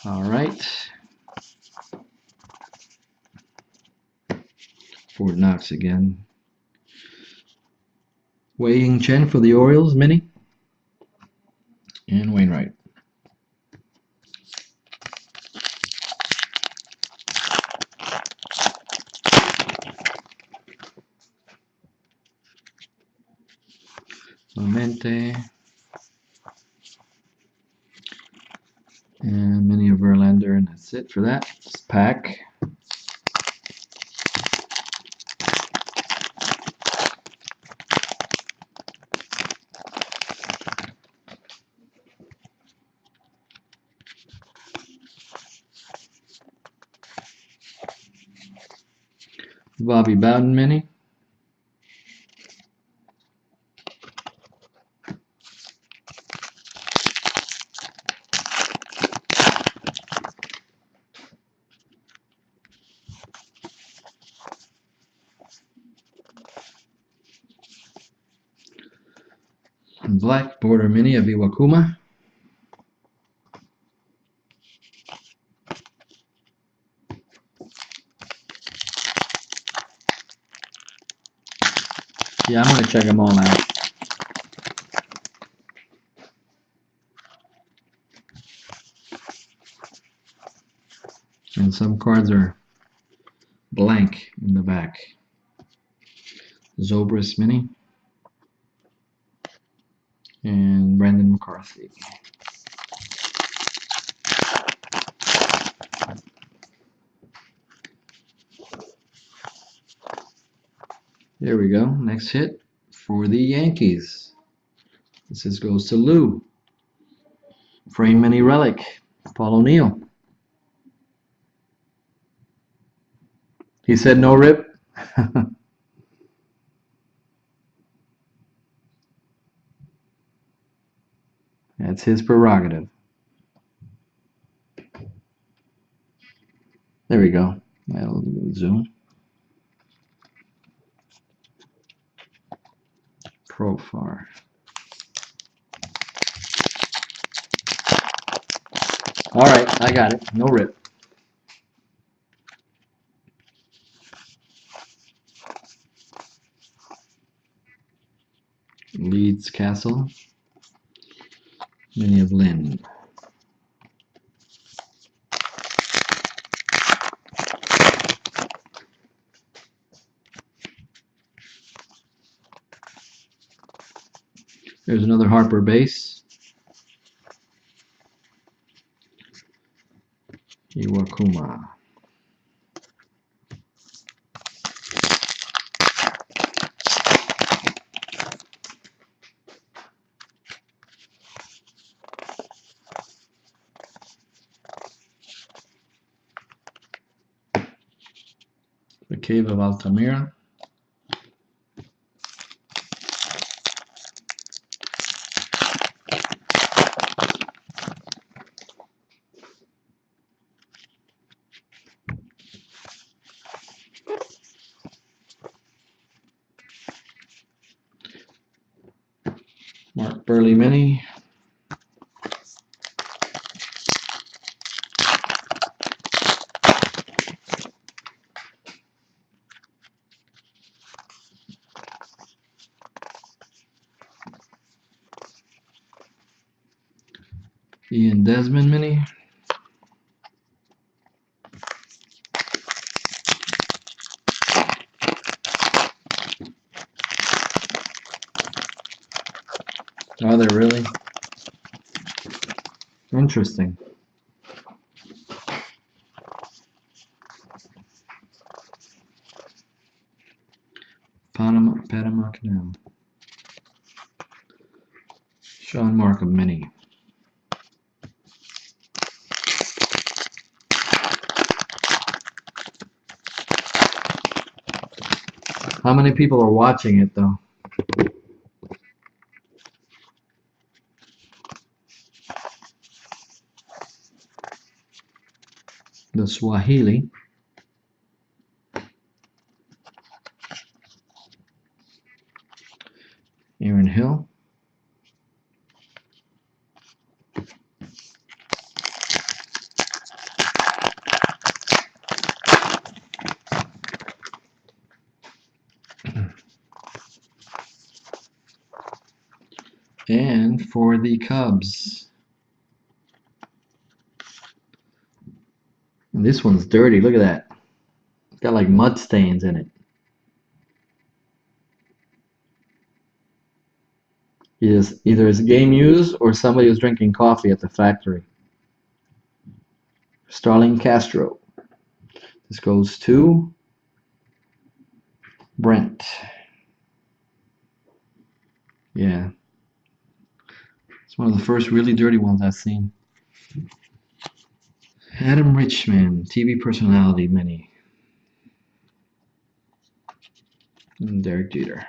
All right. Fort Knox again. Wei Ying Chen for the Orioles, mini. And Wainwright. Clemente. And mini of Verlander, and that's it for that pack. Bobby Bowden mini. Black border mini of Iwakuma. Yeah, I'm going to check them all out. And And some cards are blank in the back. Zobrist Mini and Brandon McCarthy. There we go. Next hit for the Yankees. This goes to Lou. Frame Mini Relic, Paul O'Neill. He said no rip. That's his prerogative. There we go. That'll zoom. Profar. All right, I got it. No rip. Leeds Castle. Mini of Lynn. There's another Harper base. Iwakuma. The Cave of Altamira. Mark Burley Mini. Ian Desmond Mini. Are they really? Interesting. Panama Canal. Sean Markham Mini. How many people are watching it though? The Swahili. Aaron Hill. And for the Cubs. And this one's dirty. Look at that. It's got like mud stains in it. Either it's game used or somebody was drinking coffee at the factory. Starling Castro. This goes to Brent. Yeah. It's one of the first really dirty ones I've seen. Adam Richman, TV personality mini. And Derek Jeter.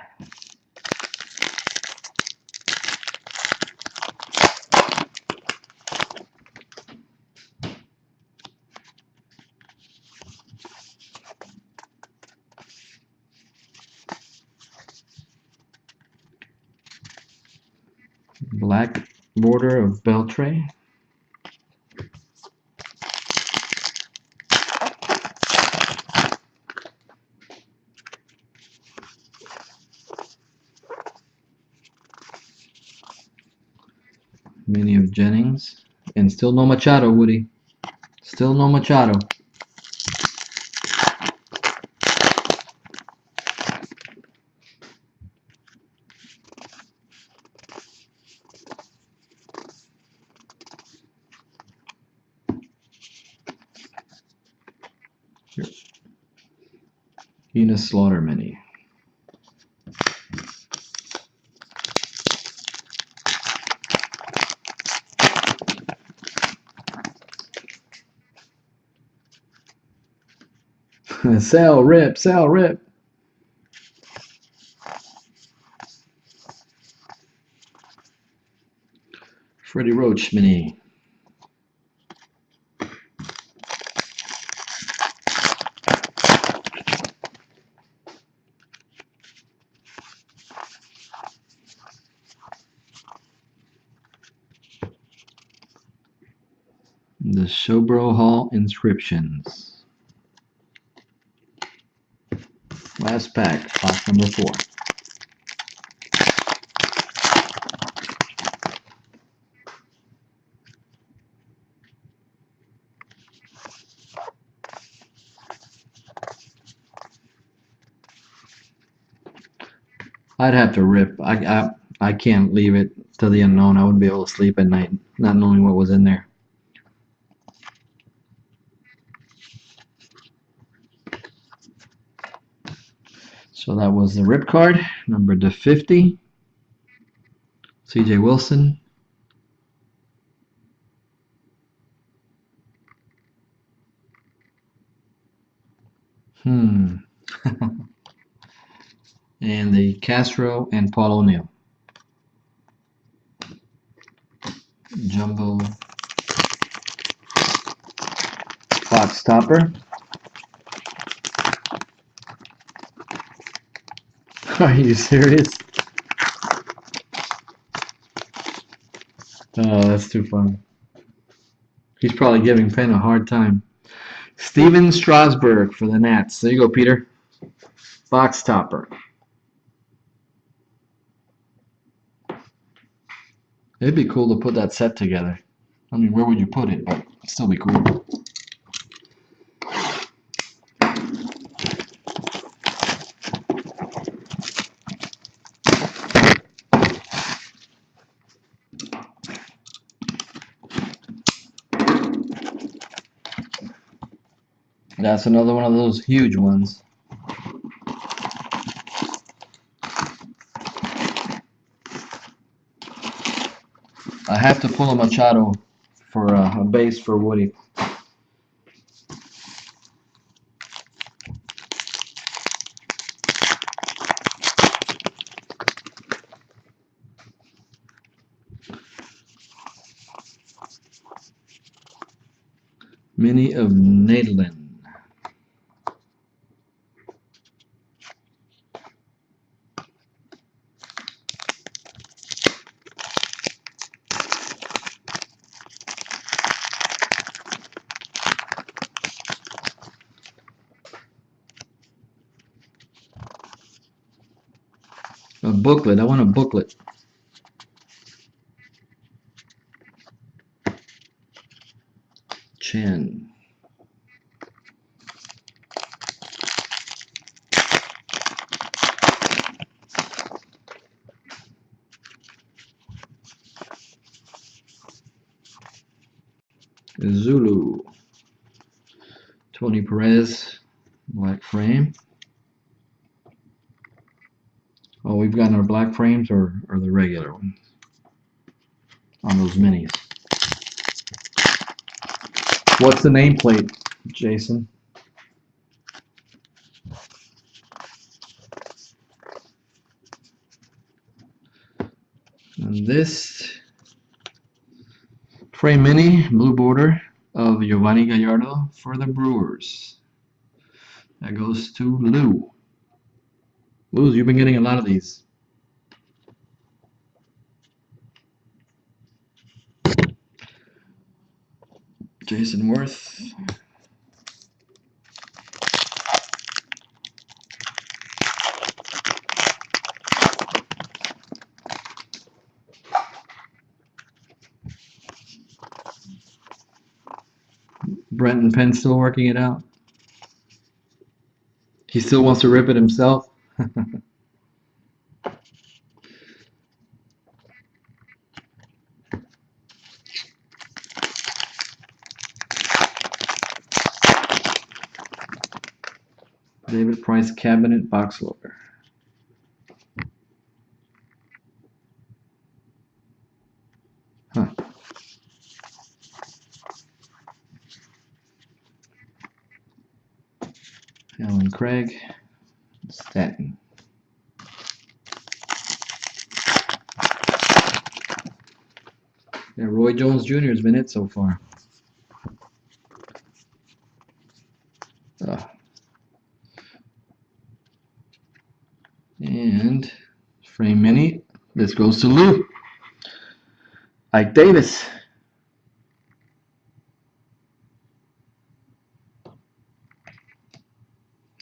Black border of Beltray. Mini of Jennings. And still no Machado, Woody. Still no Machado. Enos Slaughter Mini. Sell, rip, sell, rip. Freddie Roach Mini. The Showbro Hall Inscriptions. Last pack, box number 4. I'd have to rip. I can't leave it to the unknown. I wouldn't be able to sleep at night not knowing what was in there. So that was the rip card, number to 50. C.J. Wilson. And the Castro and Paul O'Neill. Jumbo box topper. Are you serious? Oh, that's too funny. He's probably giving Penn a hard time. Steven Strasburg for the Nats. There you go, Peter. Box topper. It'd be cool to put that set together. I mean, where would you put it? But it'd still be cool. That's another one of those huge ones. I have to pull a Machado for a base for Woody. Mini of Nadalin. A booklet. I want a booklet. Chen. Zulu. Tony Perez. Black frame. Oh, we've gotten our black frames or the regular ones on those minis. What's the nameplate, Jason? And this frame mini, blue border of Giovanni Gallardo for the Brewers. That goes to Lou. Lou, you've been getting a lot of these. Jason Worth. Brenton Penn still working it out. He still wants to rip it himself. David Price Cabinet Box Loader. Huh. Alan Craig. Stanton. Yeah, Roy Jones Jr. has been it so far. And frame mini. This goes to Lou. Ike Davis.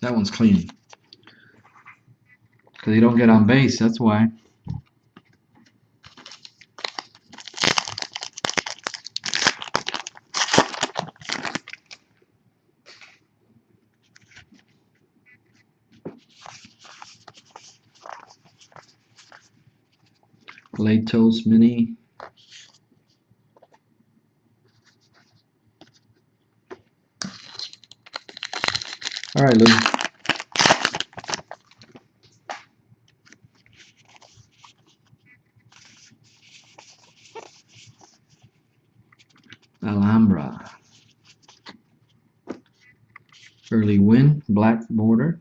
That one's clean. Because you don't get on base, that's why. Late Toast Mini. All right, Lou. Alhambra. Early Win, black border.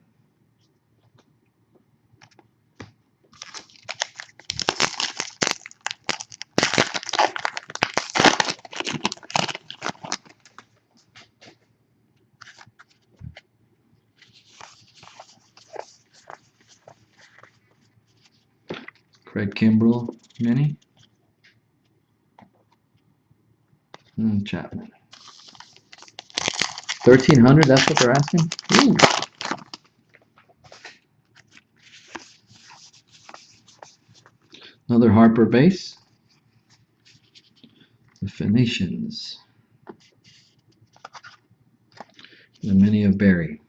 Craig Kimbrell mini. Chapman. 1,300, that's what they're asking? Ooh. Another Harper base. The Phoenicians. The mini of Barry.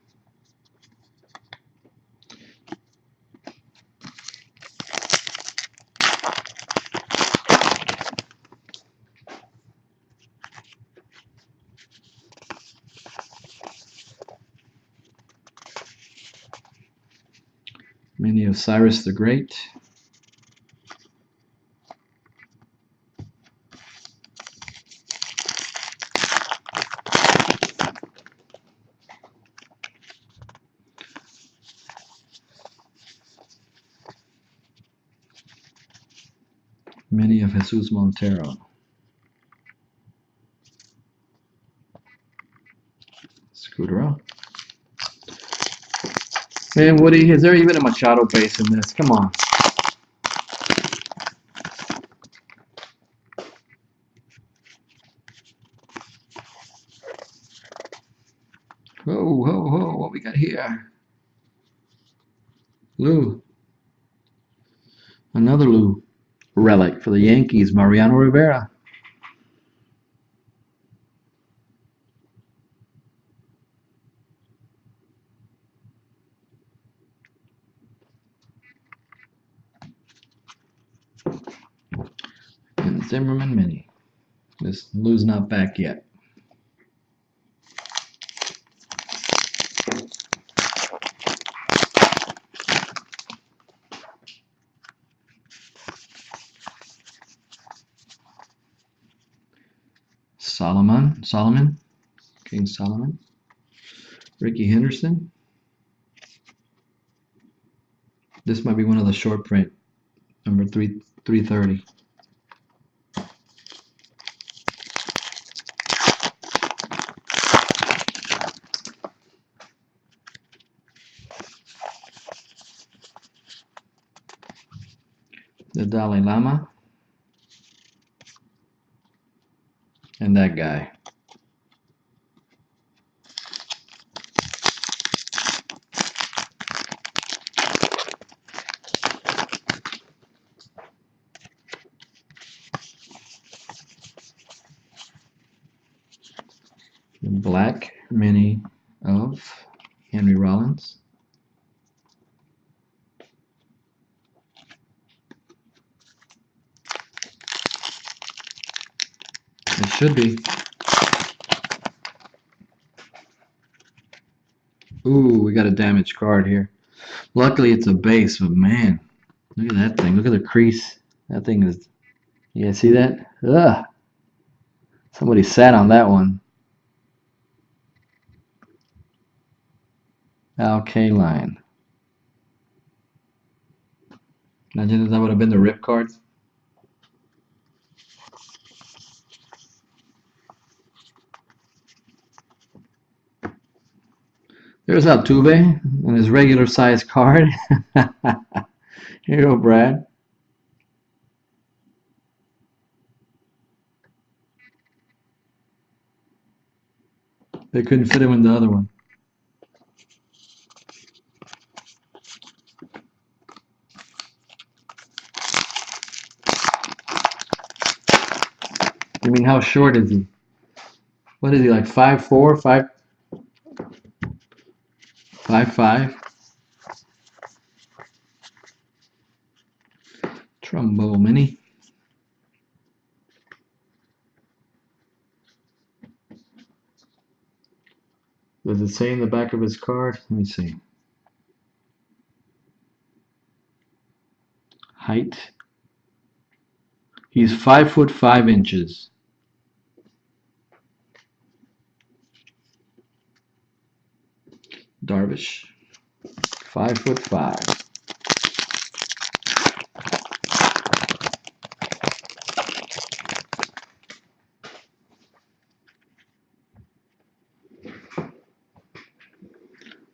Mini of Cyrus the Great. Mini of Jesus Montero. Scudero. Man, Woody, is there even a Machado base in this? Come on. Whoa, whoa, whoa, what we got here? Lou. Another Lou. Relic for the Yankees, Mariano Rivera. And Zimmerman mini. This Lou's not back yet. Solomon, King Solomon. Ricky Henderson. This might be one of the short print, number 330. The Dalai Lama. And that guy. The black mini of Henry Rollins. It should be. Ooh, we got a damaged card here. Luckily, it's a base, but man, look at that thing. Look at the crease. That thing is. You guys see that? Ugh. Somebody sat on that one. Alkaline. Imagine if that would have been the rip card. There's Altuve and his regular size card. Here you go, Brad. They couldn't fit him in the other one. You mean how short is he? What is he, like 5'4", 5'5"? Trumbo Mini. Does it say in the back of his card? Let me see. Height. He's 5'5". Darvish. 5'5".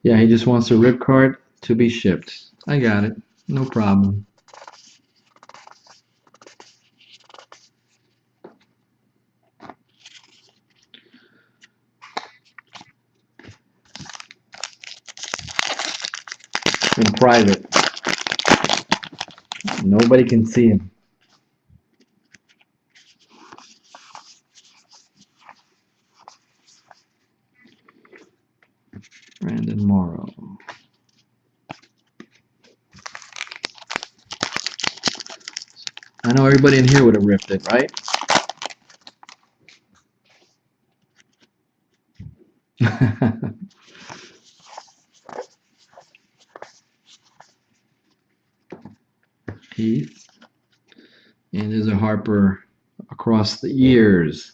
Yeah, he just wants a rip card to be shipped. I got it. No problem. In private. Nobody can see him. Brandon Morrow. I know everybody in here would have ripped it, right? Heath. And there's a Harper across the ears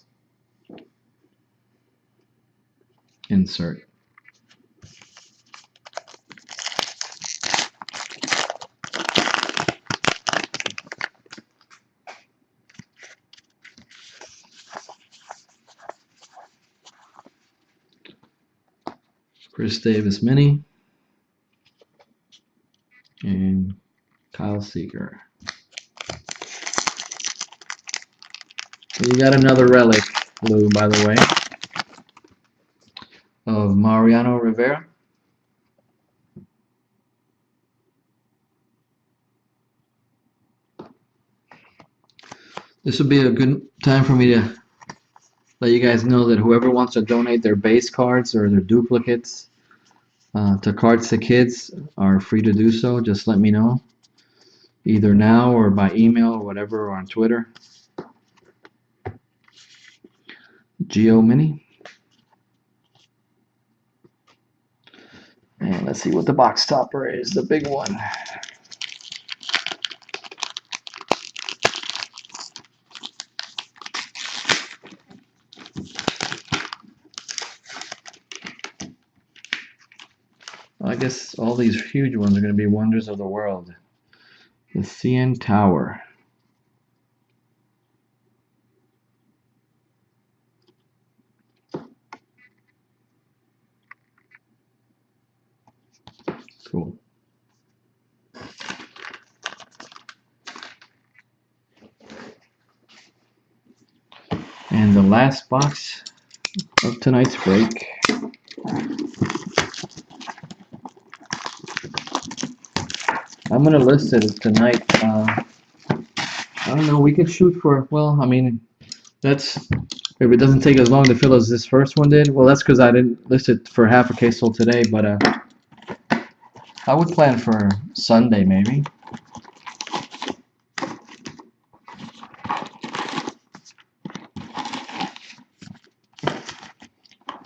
insert. Chris Davis Mini. And Kyle Seager. You got another relic, Lou, by the way, of Mariano Rivera. This would be a good time for me to let you guys know that whoever wants to donate their base cards or their duplicates to Cards to Kids are free to do so. Just let me know, either now or by email or whatever, or on Twitter. Geo Mini. And let's see what the box topper is, the big one. I guess all these huge ones are going to be wonders of the world. The CN Tower. Cool. And the last box of tonight's break. I'm going to list it tonight. I don't know, we could shoot for, well, I mean, that's, if it doesn't take as long to fill as this first one did, well, that's because I didn't list it for half a case till today, but I would plan for Sunday maybe.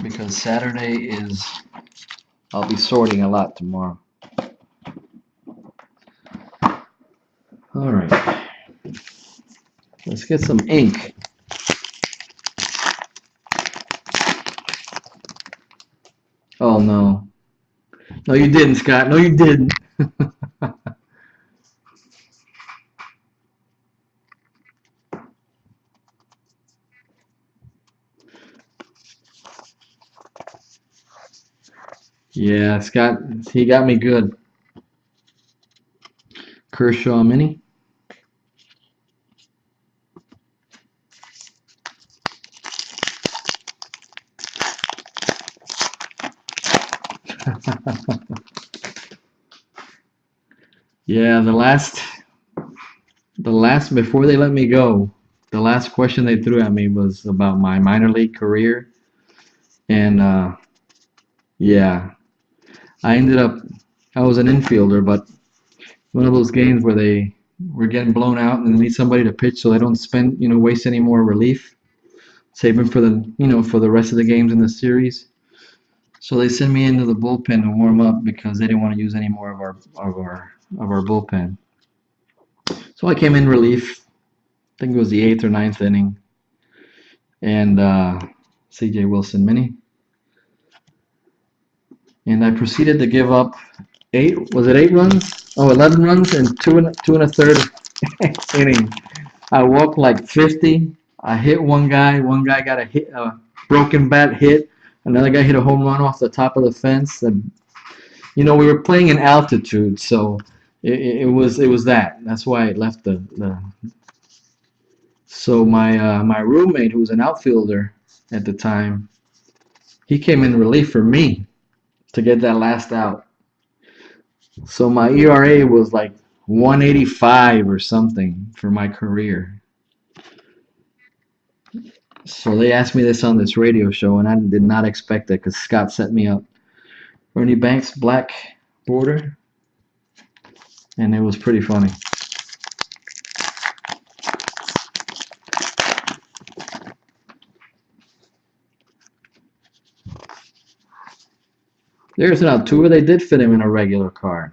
Because Saturday is I'll be sorting a lot tomorrow. All right. Let's get some ink. Oh no. No, you didn't, Scott. No, you didn't. Yeah, Scott, he got me good. Kershaw Mini. Yeah, the last before they let me go, the last question they threw at me was about my minor league career, and yeah, I ended up I was an infielder, but one of those games where they were getting blown out and they need somebody to pitch so they don't spend waste any more relief, save them for the rest of the games in the series. So they sent me into the bullpen to warm up because they didn't want to use any more of our bullpen. So I came in relief. I think it was the eighth or ninth inning, and C.J. Wilson mini, and I proceeded to give up eight. Was it 8 runs? Oh, 11 runs in two and a third inning. I walked like 50. I hit one guy. One guy got a broken bat hit. Another guy hit a home run off the top of the fence. And we were playing in altitude, so it was that. That's why I left the. So my roommate, who was an outfielder at the time, he came in relief for me to get that last out. So my ERA was like 185 or something for my career. So they asked me this on this radio show, and I did not expect it because Scott set me up. Ernie Banks black border, and it was pretty funny. There's an Altuve. They did fit him in a regular card.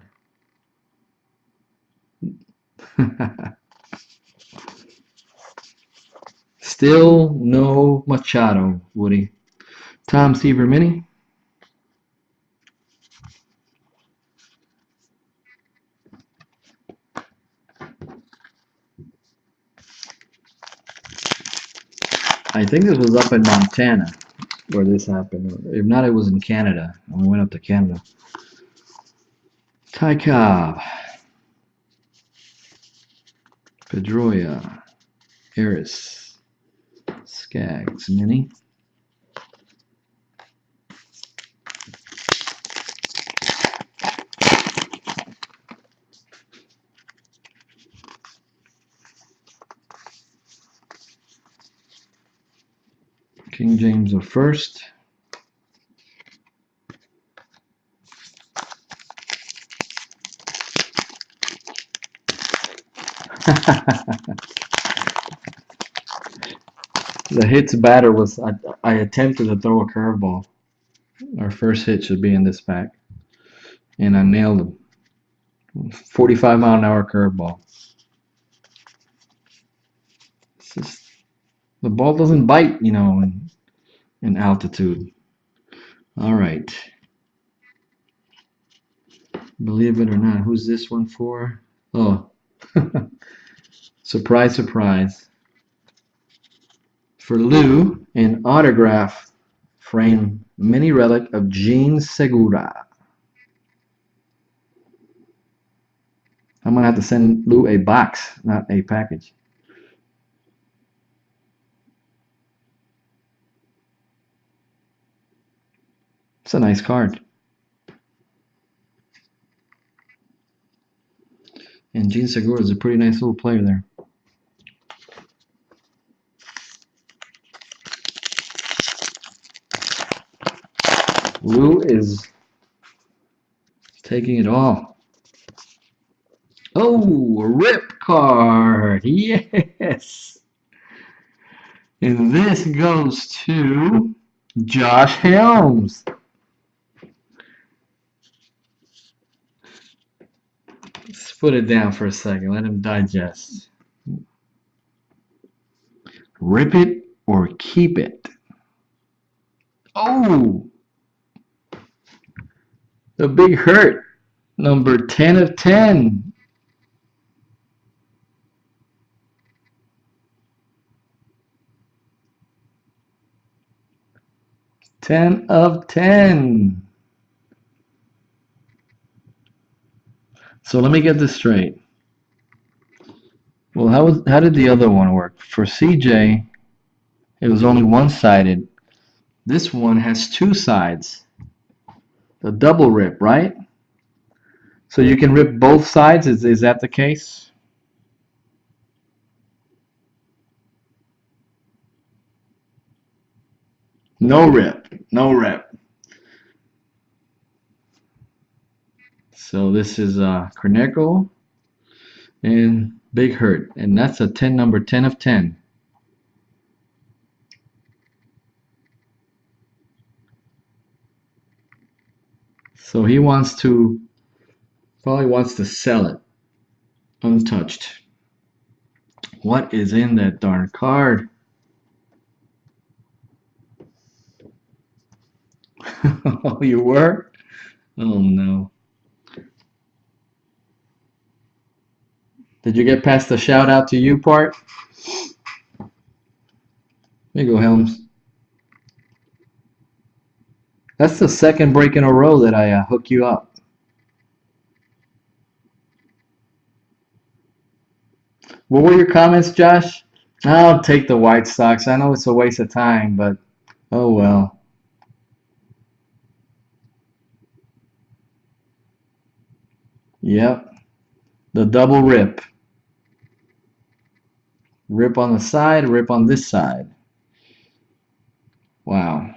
Still no Machado, Woody. Tom Seaver Mini. I think this was up in Montana where this happened. If not, it was in Canada. We went up to Canada. Ty Cobb. Pedroia. Harris. Skaggs Mini. King James the First. The hits batter was I attempted to throw a curveball. Our first hit should be in this pack, and I nailed him. 45-mile-an-hour curveball. It's just, the ball doesn't bite, in altitude. All right. Believe it or not, who's this one for? Oh, surprise, surprise. For Lou, an autograph frame mini relic of Gene Segura. I'm going to have to send Lou a box, not a package. It's a nice card. And Gene Segura is a pretty nice little player there. Lou is taking it all. Oh, a rip card. Yes. And this goes to Josh Helms. put it down for a second. Let him digest. Rip it or keep it. Oh, the big hurt. Number 10 of 10. 10 of 10. So let me get this straight. Well, how did the other one work? For CJ, it was only one-sided. This one has two sides. The double rip, right? So you can rip both sides. Is that the case? No rip. No rip. So this is Corneco and Big Hurt. And that's a 10, number 10 of 10. So he probably wants to sell it untouched. What is in that darn card? Oh, you were? Oh no. Did you get past the shout out to you part? There you go, Helms. That's the second break in a row that I hook you up. What were your comments, Josh? I'll take the White Sox. I know it's a waste of time, but oh well. Yep. The double rip. Rip on the side, rip on this side. Wow.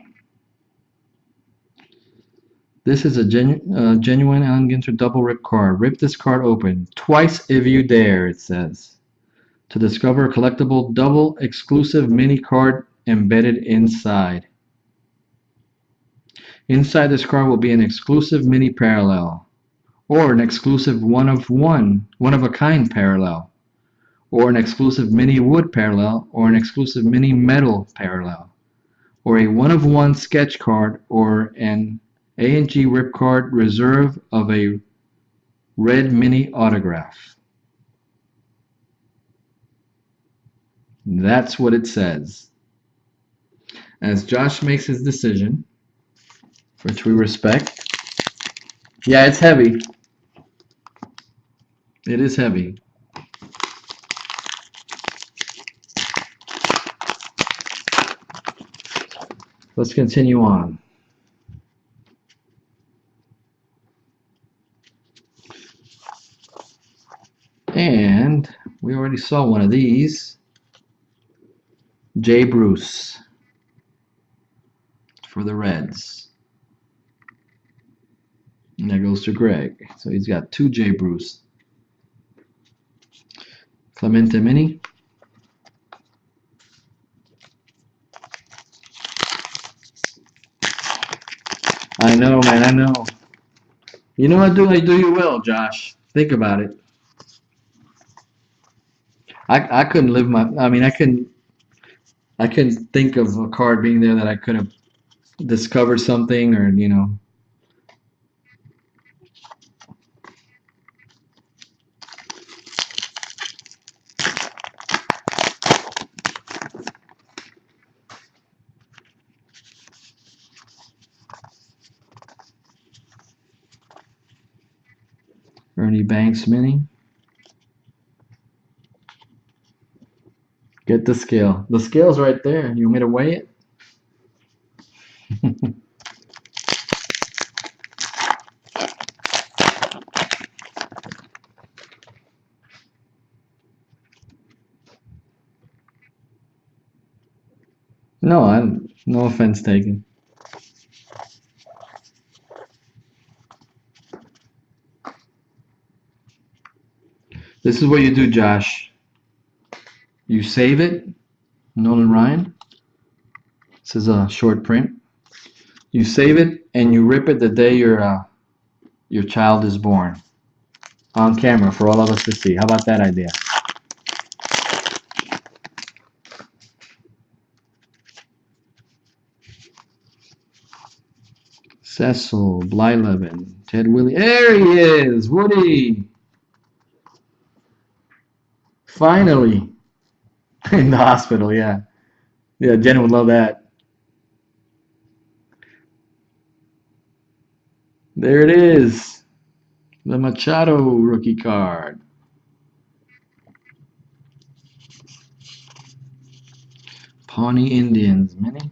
This is a genuine Alan Ginter double rip card. Rip this card open twice if you dare, it says. To discover a collectible double exclusive mini card embedded inside. Inside this card will be an exclusive mini parallel, or an exclusive one of a kind parallel, or an exclusive mini wood parallel, or an exclusive mini metal parallel, or a one of one sketch card, or an A&G rip card reserve of a red mini autograph. That's what it says. As Josh makes his decision, which we respect. Yeah, it's heavy. It is heavy. Let's continue on. And we already saw one of these. Jay Bruce for the Reds. And that goes to Greg. So he's got two Jay Bruce. Clemente Mini. I know, man, I know. You know what, I do you well, Josh. Think about it. I couldn't live I couldn't think of a card being there that I could have discovered something or, Ernie Banks Mini. Get the scale. The scale's right there. You want me to weigh it? No offense taken. This is what you do, Josh. You save it, Nolan Ryan. This is a short print. You save it and you rip it the day your child is born. on camera for all of us to see. How about that idea? Cecil, Blyleven, Ted Willie. There he is, Woody. Finally, in the hospital. Yeah, yeah. Jen would love that. There it is, the Machado rookie card. Pawnee Indians, mini.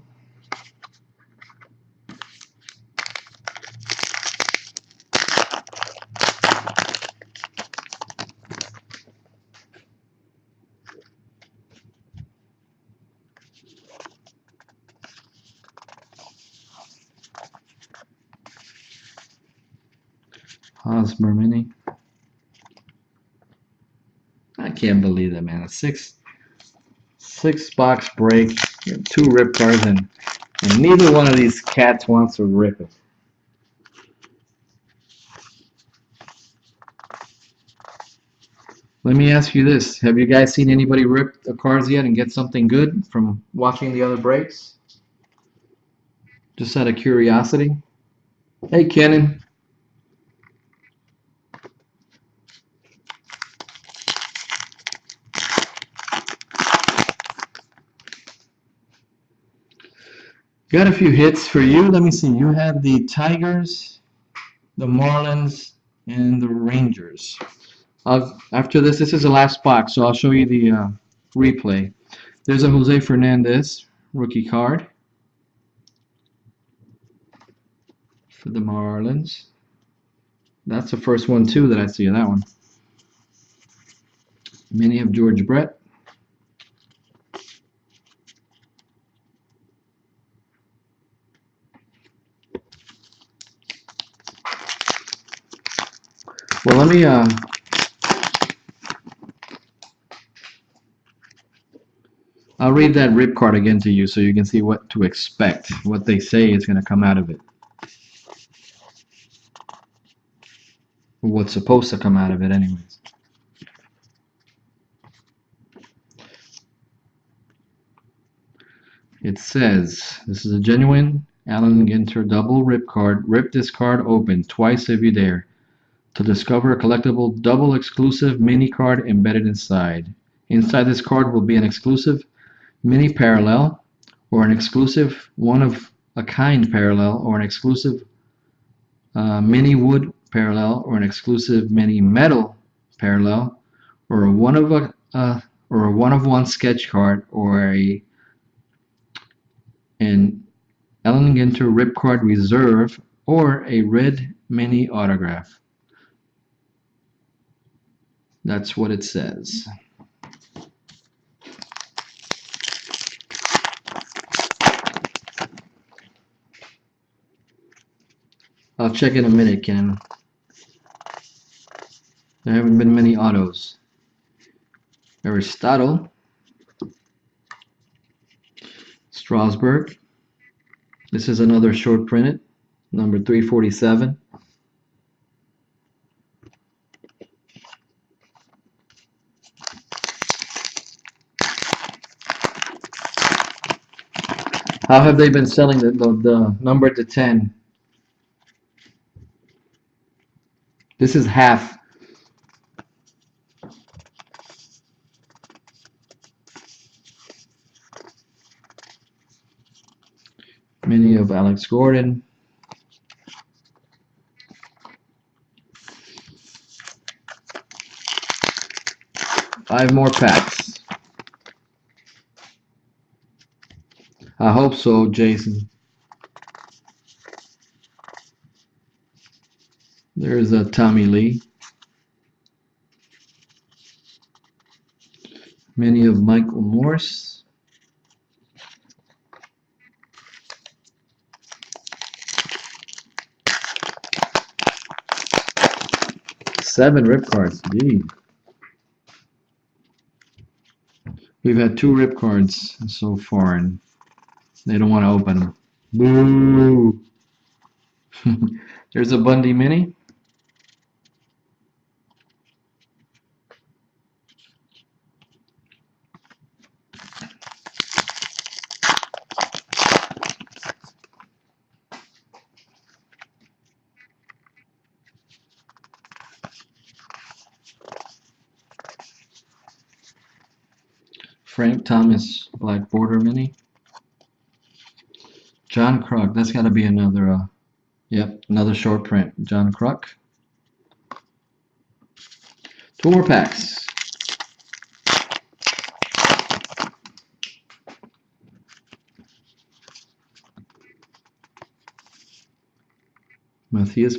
Hosmer mini. I can't believe that, man. A six box break, two rip cards, and neither one of these cats wants to rip it. Let me ask you this. Have you guys seen anybody rip the cards yet and get something good from watching the other breaks? Just out of curiosity. Hey, Kenan. Got a few hits for you. Let me see. You have the Tigers, the Marlins, and the Rangers. After this is the last box, so I'll show you the replay. There's a Jose Fernandez rookie card for the Marlins. That's the first one, too, that I see of that one. Mini of George Brett. Well, let me I'll read that rip card again to you so you can see what to expect, what they say is going to come out of it. What's supposed to come out of it, anyways. It says, this is a genuine Allen Ginter double rip card. Rip this card open twice if you dare to discover a collectible double exclusive mini card embedded inside. Inside this card will be an exclusive mini parallel or an exclusive one of a kind parallel or an exclusive mini wood parallel or an exclusive mini metal parallel or a one of one sketch card or an Ellen Ginter rip card reserve or a red mini autograph. That's what it says. I'll check in a minute, Ken. There haven't been many autos. Aristotle, Strasburg. This is another short printed, number 347. How have they been selling the number to 10? This is half. Mini of Alex Gordon. Five more packs. I hope so, Jason. There's a Tommy Lee. Mini of Michael Morse. Seven rip cards. Gee. We've had two rip cards so far, and they don't want to open them. Boo! There's a Bundy Mini. Frank Thomas Black Border Mini. John Kruk. That's got to be another. Yep, another short print. John Kruk. 2 more packs. Matthias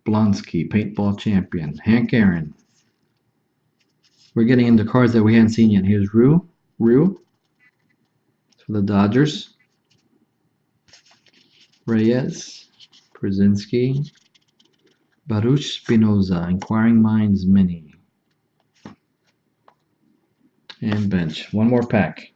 Blonsky, paintball champion. Hank Aaron. We're getting into cards that we hadn't seen yet. Here's Rue for the Dodgers. Reyes, Brzezinski, Baruch Spinoza, Inquiring Minds Mini. And bench. 1 more pack.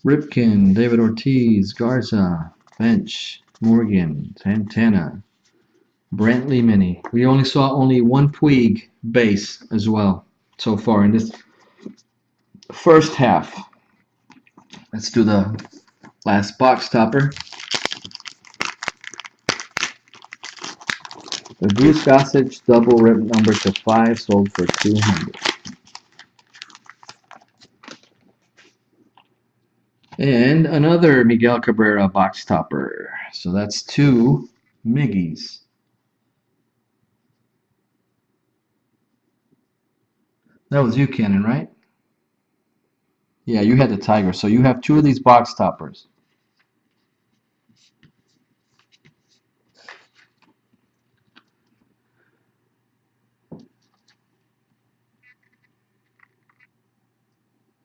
Ripken, David Ortiz, Garza, bench, Morgan, Santana, Brantley Mini. We only saw only 1 Puig base as well so far in this first half. Let's do the last box topper. The Goose Gossage double rip number to 5 sold for $200. And another Miguel Cabrera box topper. So that's 2 Miggies. That was you, Cannon, right? Yeah, you had the Tiger. So you have 2 of these box toppers.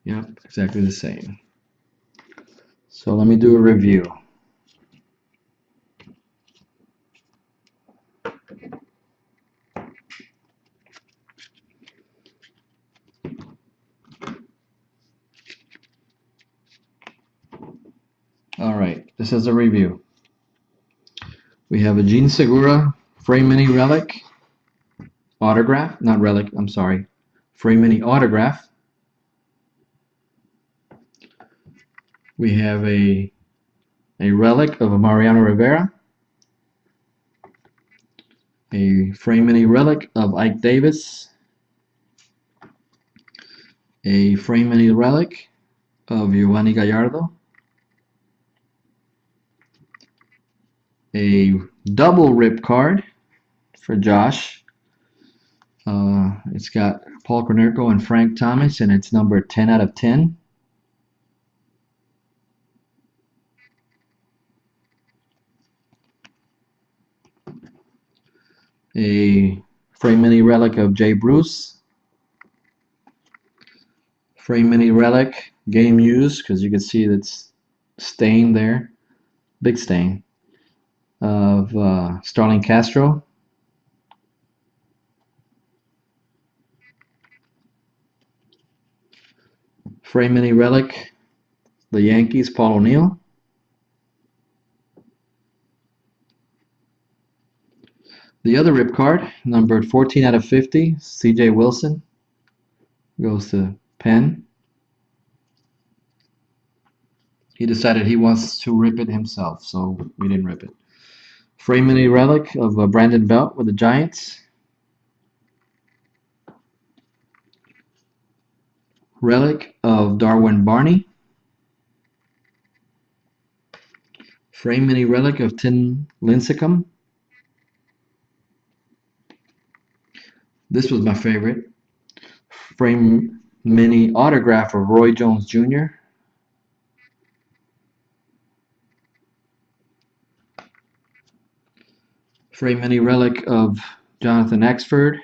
Yep, exactly the same. So let me do a review. All right, this is a review. We have a Gene Segura Frame Mini Relic autograph, not relic, I'm sorry, Frame Mini autograph. We have a relic of a Mariano Rivera, a Frame Mini relic of Ike Davis, a Frame Mini relic of Giovanni Gallardo, a double rip card for Josh. It's got Paul Konerko and Frank Thomas, and it's number 10 out of 10. A Frame Mini relic of Jay Bruce. Frame Mini relic, game used, because you can see that's stain there, big stain, of Starling Castro. Frame Mini relic, the Yankees, Paul O'Neill. The other rip card, numbered 14 out of 50, C.J. Wilson, goes to Penn. He decided he wants to rip it himself, so we didn't rip it. Frame Mini relic of Brandon Belt with the Giants. Relic of Darwin Barney. Frame Mini relic of Tim Lincecum. This was my favorite. Frame Mini autograph of Roy Jones Jr. Frame Mini relic of Jonathan Exford.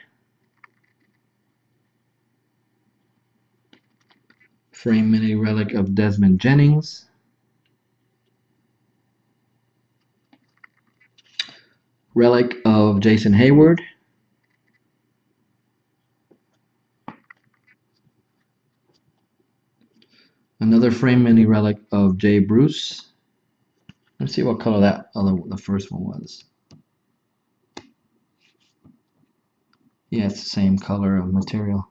Frame Mini relic of Desmond Jennings. Relic of Jason Hayward. Another Frame Mini relic of Jay Bruce. Let's see what color the first one was. Yeah, it's the same color of material.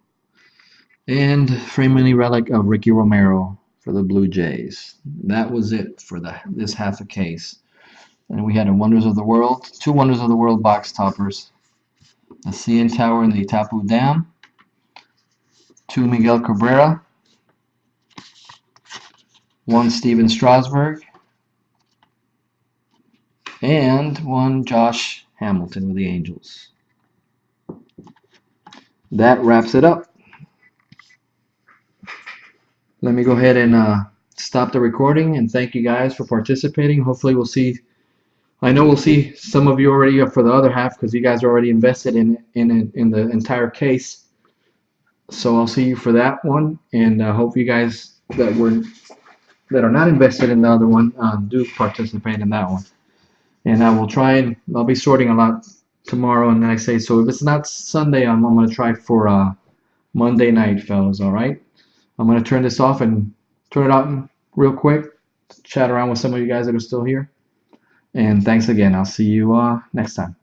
And Frame Mini relic of Ricky Romero for the Blue Jays. That was it for this half a case. And we had a Wonders of the World, two Wonders of the World box toppers. The CN Tower and the Itapu Dam. Two Miguel Cabrera. One Steven Strasburg. And one Josh Hamilton with the Angels. That wraps it up. Let me go ahead and stop the recording and thank you guys for participating. Hopefully we'll see, I know we'll see some of you already for the other half because you guys are already invested in the entire case. So I'll see you for that one, and hope you guys that are not invested in the other one do participate in that one. And I will try, and I'll be sorting a lot tomorrow and like I say, so if it's not Sunday, I'm going to try for Monday night, fellas, all right? I'm going to turn this off and turn it out real quick, chat around with some of you guys that are still here. And thanks again. I'll see you next time.